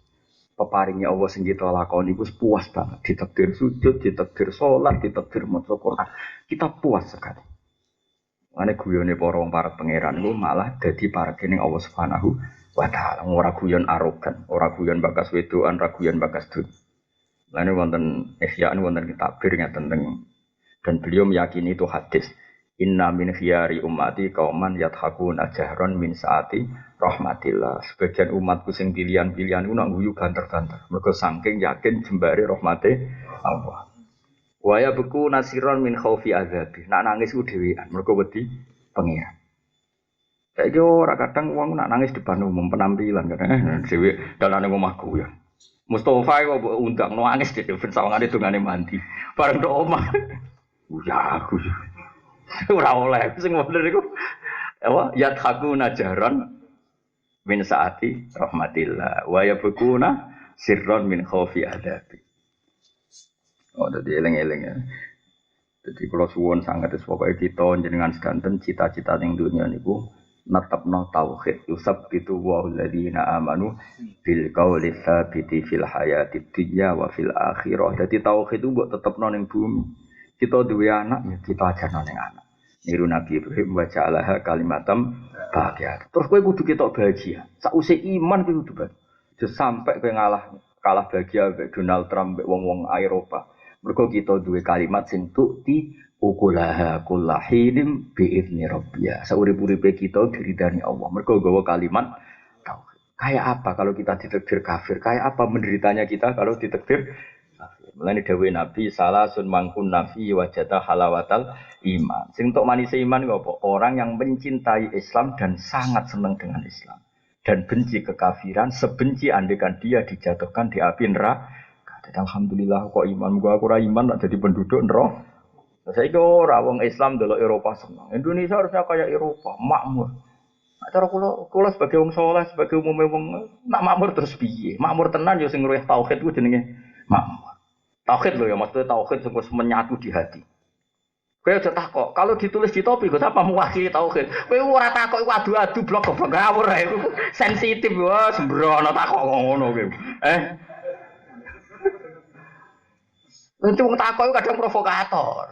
Peparingnya Allah sing kita lakoni wis puas banget. Ditakdir sujud, ditakdir salat, ditakdir maca Quran. Kita puas sekali. Ane guyone para wong para pangeran ku malah dadi paregene Allah Subhanahu wa taala. Ora guyon arogan, ora guyon bakas wedoan, ora guyon bakas dun. Lane wonten ihya'an wonten takbir ngaten teng dan beliau meyakini itu hadis. Inna min khiyari ummati qauman yathakuna jahron min saati rahmatillah. Sebagian umatku sing pilihan-pilihan ku nak guyu banter-banter. Mergo saking yakin jembare rahmate Allah. Waya beku nasiron min khaufi azabi. Nak nangis ku dhewean, mergo wedi pengiran. Saiki ora kadang wong nak nangis depan umum penampilan kadang dhewe dalane omahku ya. Mustafa kok mbok undang nangis dhewe ben sawangane dongane mandi. Bareng tok omah. Ya aku. Ora oleh sing bener iku. Apa yadhaku najaran min saati rahmatillah wa yabkuna sirron min khaufi adabi. Oh dadi eling-eling ya. Jadi kalau suwon sangat pokoknya kita jenengan sedanten cita-cita ning dunia niku netepno tauhid yusab itu wa alladziina amanu bil qauli tsabiti fil hayatid dunya wa fil akhirah. Dadi tauhid itu mbok tetepno ning bumi. Kita duwe anak ya kita ajarno ning anak. Niru Nabi Ibrahim wa ja'alaha kalimatam bahagia. Terus kowe kudu ketok bahagia. Sakwise iman kuwi kudu bahagia. Sampai kowe kalah bahagia mbek Donald Trump mbek wong-wong Eropa. Mergo kita duwe kalimat sing tukti ukulaha kullahinim bi'izni rabbiyah. Saurip-uripe kita diridani Allah. Mergo gawa kalimat tauhid. Kayak apa kalau kita ditakdir kafir? Kayak apa menderitanya kita kalau ditakdir kafir? Mulane dawuh Nabi salasun mangkun nafi wajata halawatal iman. Sing tok manis iman apa? Orang yang mencintai Islam dan sangat senang dengan Islam dan benci kekafiran, sebenci andekan dia dijatuhkan di api neraka. Alhamdulillah kok iman gua ora iman nak jadi penduduk neraka. Saiki ora wong Islam delok Eropa seneng. Indonesia harusnya kayak Eropa, makmur. Cara kula sebagai wong saleh, sebagai umume wong nak makmur terus piye? Makmur tenan ya sing ngeruh tauhid ku jenenge makmur. Tauhid lho ya maksudnya tauhid sing wis menyatu di hati. Kowe aja takok, kalau ditulis di topi kok apa mewakili tauhid. Kowe ora takok iku adu-adu blok goblok ngawur ae iku sensitif wae sembrono takok ngono kowe. Nanti wong takok kadang provokator.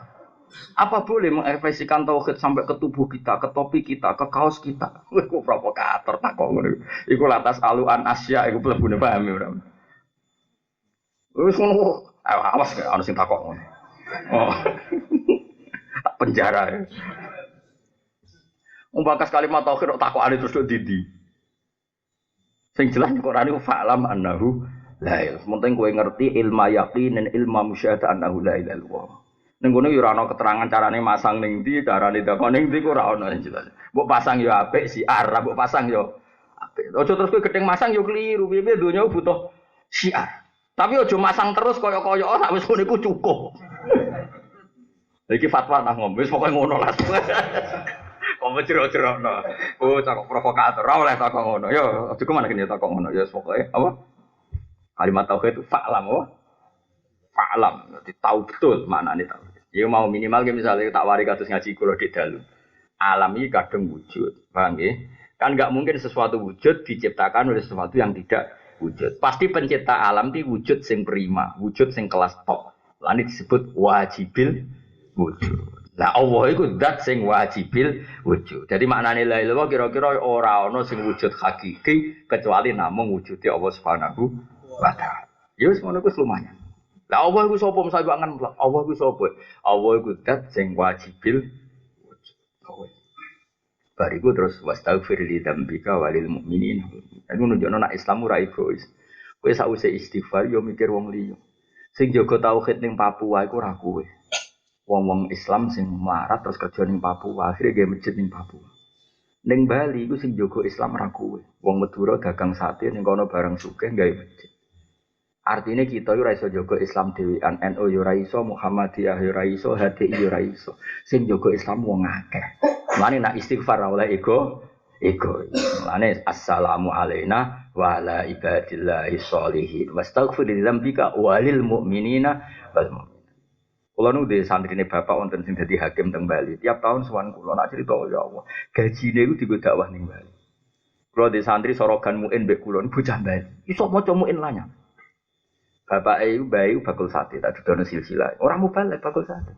Apa boleh mengekspresikan tauhid sampai ke tubuh kita, ke topi kita, ke kaos kita? Iku provokator takok ngono. Iku lantas aluan Asia iku mlebune paham ora. Wis ngono. Awas gak ana sing takok ngono. Oh. Tak penjara. Bakas kalimat tauhid kok takokane terus kok didi. Sing jelas Quran iku fa'lam annahu la ilaha. Penting kowe ngerti ilmu yakin dan ilmu musyahadah annahu la ilaha illallah. Ning ngono yo ora ana keterangan carane masang ning ndi, carane dakon ning ndi kok ora ana jelas. Mbok pasang yo apik siar, mbok pasang yo apik. Aja terus kowe gedeng masang yo keliru. Piye-piye donya butuh siar. Tapi aja masang terus kaya-kaya ora wis ngono iku cukup. Iki fatwa nang ngombe wis pokoke ngono lah. Kok jero-jerokno. Oh, takok provokator ora oleh takok ngono. Yo aja kemana kene takok ngono. Ya pokoke apa? Kalimat tauhid itu fa'lam apa? Fa'lam. Berarti tahu betul maknane tauhid. Ya mau minimal misalnya tak wari kados ngaji kula di dalu. Alam iki kadang wujud. Paham nggih? Kan enggak mungkin sesuatu wujud diciptakan oleh sesuatu yang tidak wujud. Pasti pencipta alam itu wujud sing prima, wujud sing kelas top. Lan disebut wajibil wujud. Lah Allah iku zat sing wajibil wujud. Jadi maknane la ilaha kira-kira ora ana sing wujud hakiki kecuali namung wujude Allah Subhanahu wa ta'ala. Ya wis ngono kuwi lumayan. Lah Allah iku sapa mesti kok ngen Allah iku sapa? Allah iku zat sing wajibil wujud. Bariku terus wastaghfir li dzambika walil mukminin. Aku nunjukno nek Islam ora egois. Kowe sakwise istighfar yo mikir wong liya. Sing jaga tauhid ning Papua iku ora kowe. Wong-wong Islam sing melarat terus kerja ning Papua, akhire gawe masjid ning Papua. Ning Bali iku sing jaga Islam ora kowe. Wong Madura dagang sate ning kono barang sugih gawe masjid. Artinya kita yo ora iso jaga Islam dhewean, NU yo ora iso, Muhammadiyah yo ora iso, HTI yo ora iso. Sing jaga Islam wong akeh. Mulane nak istighfar oleh ego. Mulane assalamu alaina wa ala ibadillahi sholihin. Wastaghfir lidzambika walil mu'minina wal mu'minat. Kula nu de santrine bapak wonten sing dadi hakim teng Bali. Tiap tahun sowan kula nak crito ya Allah. Gajine iku digo dakwah ning Bali. Kula de santri sorogan muin mbek kula bocah Bali. Iso maca muin lanyang. Bapak iku bayi bakul sate tak dudono silsilah. Ora mubalek bakul sate.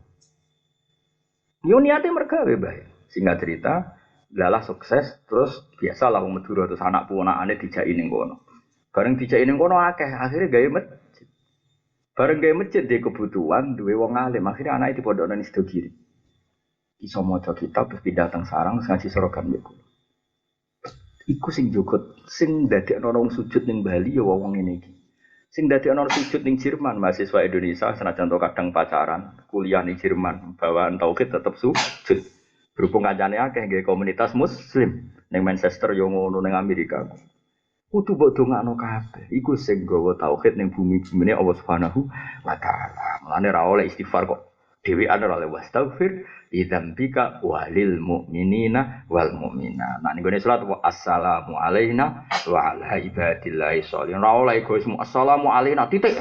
Yo niate mergawe bae. Singkat cerita, lalah sukses terus biasalah wong Madura terus anak punakane dijaki ning kono. Bareng dijaki ning kono akeh, akhire gawe masjid. Bareng gawe masjid dhe kebutuhan duwe wong alim, akhire anake dipondhokno ning Sidogiri. Iso maca kitab terus pindah teng sarang terus ngaji sorogan mbek kula. Iku sing jogot sing dadekno wong sujud ning Bali ya wong ngene iki. Sing dadekno sujud ning Jerman, mahasiswa Indonesia senajan to kadang pacaran, kuliah ning Jerman, bawaan tauhid tetep sujud. Berhubung kancane akeh nggih komunitas muslim ning Manchester yo ngono ning Amerika. kudu mbok dongakno kabeh. Iku sing gawa tauhid ning bumi-bumine Allah Subhanahu wa taala. Mulane ra oleh istighfar kok dhewean ora oleh wastaghfir lidzambika walil mu'minina wal mu'minat. Nah ning gone salat assalamu alaina wa ala ibadillahi sholihin. Ra oleh egoisme assalamu alaina titik.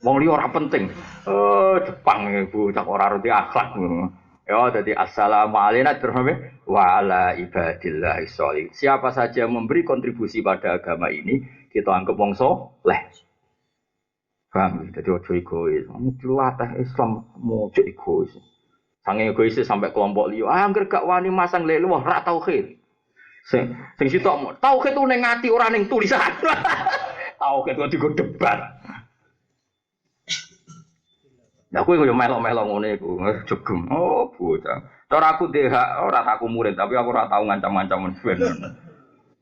Wong liya ora penting. Oh Jepang iku cak ora ngerti akhlak. Ya, jadi assalamualaikum terus wa ala ibadillahi sholihin. Siapa saja yang memberi kontribusi pada agama ini, kita anggap wong saleh. Paham? Jadi ojo egois. Latih Islam mojo egois. Sange egois sampai kelompok liya. Angger gak wani masang lelu ora tauhid. Sing sitok tauhid ku ning ati ora ning tulisan. Tauhid kok digo debat. Nah, aku yo melok-melok ngene iku, jegem. Oh, bocah. Cara aku DH ora aku murid, tapi aku ora tau ngancam-ngancam ben.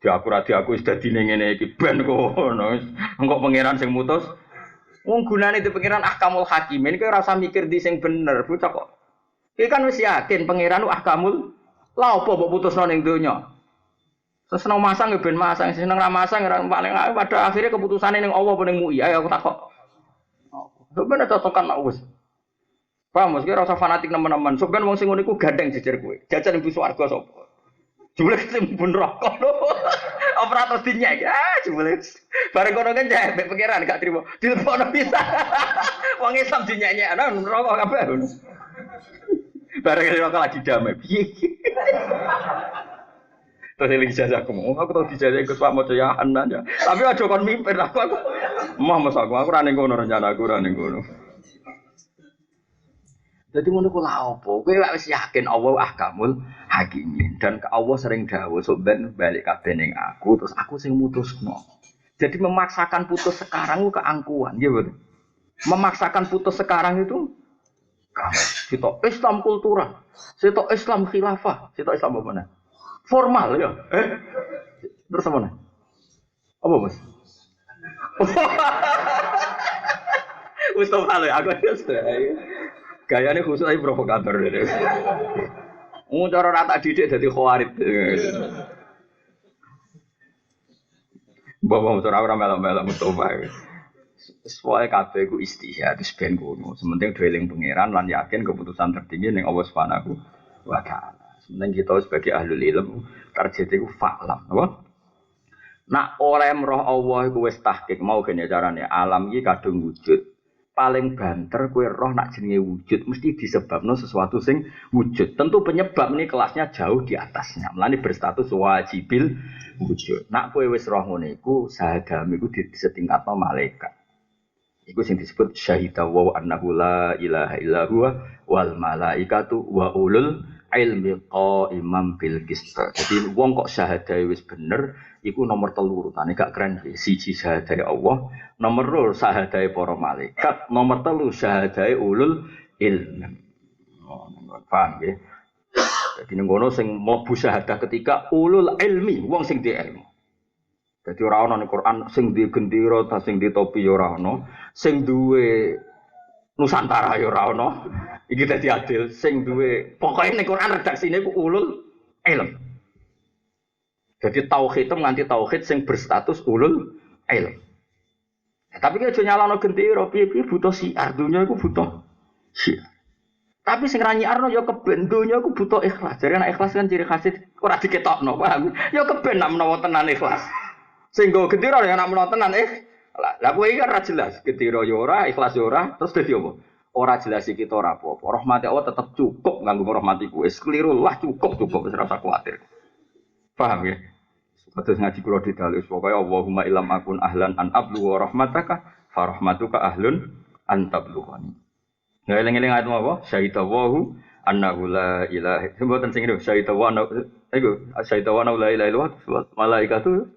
Di aku wis dadi ngene iki ben kono. Engko pangeran sing mutus. Wong gunane di pangeran ahkamul hakimin kowe ora usah mikir di sing bener, bocah kok. Iki kan wis yakin pangeran ahkamul. Lah opo mbok putusno ning donya? Seneng masang ya ben masang, seneng ra masang ora paling pada akhirnya keputusane ning Allah apa ning MUI. Ayo aku takok. Sebenarnya cocokan mak wis. Paham, mesti ora usah fanatik nemen-nemen. Sok ben wong sing ngono iku gandeng jejer kowe. Jajan ibu swarga sapa? Jumlah sing pun rokok lho. Operator dinyek. Jumlah. Bareng kono kan jae mbek pangeran gak trimo. Dilepokno bisa. Wong Islam dinyek-nyek ana rokok kabeh. Bareng rokok lagi damai. Piye? Terus eling jajaku. Aku tau dijajah ikut Pak Mojo ya aja. Tapi aja kon mimpin aku. Mas aku ora ning kono rencana aku ora ning kono. Jadi ngono ku lha opo? Kowe wis yakin Allah ahkamul hakimin dan Allah sering dawuh sok ben balik kabeh ning aku terus aku sing mutusno. Jadi memaksakan putus sekarang ku keangkuhan, nggih betul. Memaksakan putus sekarang itu kita Islam kultural, kita Islam khilafah, kita Islam apa mana? Formal ya. Terus apa mana? Apa Mas? Mustafa lho aku gayane khusus ae provokator. Cara rata didik dadi khawarit. Bawa motor ora melok-melok Mustafa. Soale kabeh iku istihad wis ben ngono. Sementing dheweling pangeran lan yakin keputusan tertinggi ning Allah Subhanahu wa taala. Sementing kita sebagai ahlul ilm target iku fa'lam, apa? Nak oleh roh Allah iku wis tahqiq mau kene carane alam iki kadung wujud. Paling banter kowe roh nak jenenge wujud mesti disebabno sesuatu sing wujud. Tentu penyebab ini kelasnya jauh di atasnya. Mulane berstatus wajibil wujud. Nak kowe wis roh ngene iku sahadam iku disetingkatno malaikat. Iku sing disebut syahida wa annahu la ilaha illa huwa wal malaikatu wa ulul ilmi qaimam bil qist. Jadi wong kok syahadae wis bener iku nomor 3 urutane gak keren. Siji syahadae Allah, nomor 2 syahadae para malaikat, nomor 3 syahadae ulul ilm. Paham nggih? Jadi ning ngono sing mlebu syahadah ketika ulul ilmi, wong sing di ilmu. Dadi ora ana ning Quran sing di gendera ta sing di topi ya ora ana, sing duwe Nusantara ya ora ana. Iki dadi adil sing duwe pokoke ning Quran redaksine ku ulul ilm. Jadi tauhid itu nganti tauhid sing berstatus ulul ilm. Tapi aja nyalano gendera piye-piye butuh siar, dunya iku butuh siar. Tapi sing ra nyiarno ya keben dunya iku butuh ikhlas. Jare nek ikhlas kan ciri khas ora diketokno, paham? Ya keben nek menawa tenan ikhlas. Sing go gendera ya nek menawa tenan lah kowe iki kan ra jelas, gendera ya ora, ikhlas ya ora, terus dadi apa? Ora jelas iki kita ora apa-apa. Rahmat Allah tetep cukup nganggo rahmatiku. Wis keliru lah cukup wis ora usah kuwatir. Paham ya? Terus ngaji kula didalus pokoke Allahumma illam akun ahlan an ablu wa rahmataka fa rahmatuka ahlun an tablughani. Nah eling-eling ayat apa? Syahidallahu annahu la ilaha illa huwa sing ngene syahidallahu la ilaha illa huwa malaikatu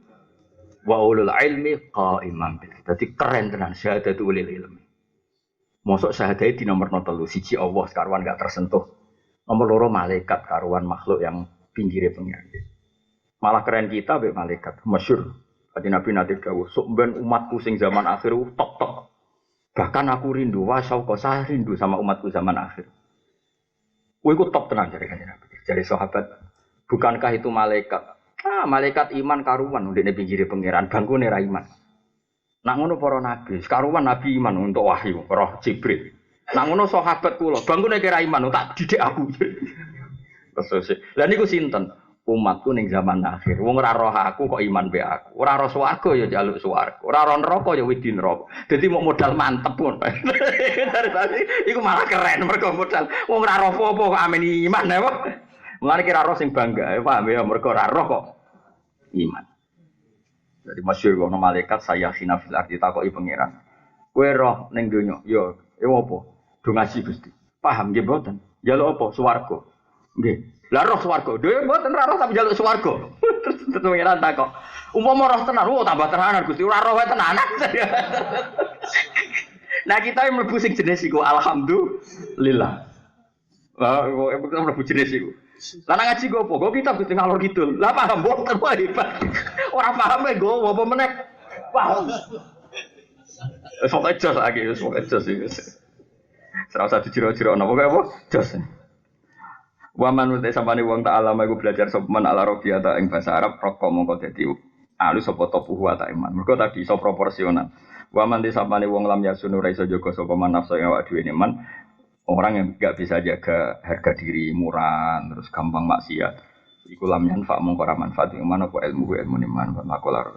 wa ulul ilmi qaimam bil. Dadi keren tenan syahadatu ulil ilmi. Mosok syahadai di nomor 3 siji Allah karuan gak tersentuh. Nomor 2 malaikat karuan makhluk yang pinggire pengen. Malah keren kita mbek malaikat masyhur. Kanjeng Nabi nate dawuh, "Sok ben umatku sing zaman akhir tok-tok. Bahkan aku rindu wasauqa saya rindu sama umatku zaman akhir." Kowe iku top tenan jare Kanjeng Nabi. Jare sahabat, "Bukankah itu malaikat?" Malaikat iman karuan ndekne pinggire pangeran bangkune ra iman. Nak ngono para nabi, karuan nabi iman untuk wahyu, roh Jibril. Nak ngono sahabat kula, bangkune kira iman tak didik aku. Terus lha niku sinten? Umatku ning zaman akhir. Wong ora roh aku kok iman be aku. Ora roh swarga ya njaluk swarga. Ora roh neraka ya wedi neraka. Dadi mau modal mantep pun. Iku malah keren mergo modal. Wong ora roh apa kok amen iman ya. Mulane kira roh sing bangga, paham ya mergo ora roh kok iman. Jadi masyhur ono malaikat saya khina fil ardi takoki pangeran. Kowe roh ning donya, ya apa? Do ngaji Gusti. Paham nggih mboten? Njaluk apa? Swarga. Nggih. Lah roh swarga. Dhewe mboten roh tapi njaluk swarga. Terus pangeran takok. Umpama roh tenan, tambah tenanan Gusti. Ora roh wae tenanan. Nah kita yang mlebu sing jenis iku alhamdulillah. Lah kok mlebu jenis iku. Lah ngaji go apa? Go kitab Gusti ngalor kidul. Lah paham mboten wae hebat. Ora paham e go apa meneh. Paham. Sok jos lagi, sok jos iki. Serasa dijiro-jiro napa kaya apa? Jos. Wa man uta sampane wong tak alama iku belajar sopeman ala rabiata ing basa Arab roko mongko dadi alus apa topuh wa ta iman. Mergo tadi iso proporsional. Wa man sampane wong lam yasunu ra iso jaga sapa man nafsu ing awak dhewe iman. Orang yang enggak bisa jaga harga diri, murah, terus gampang maksiat. Iku lam yanfa mongko ra manfaat iman apa ilmu iman manfaat makolar.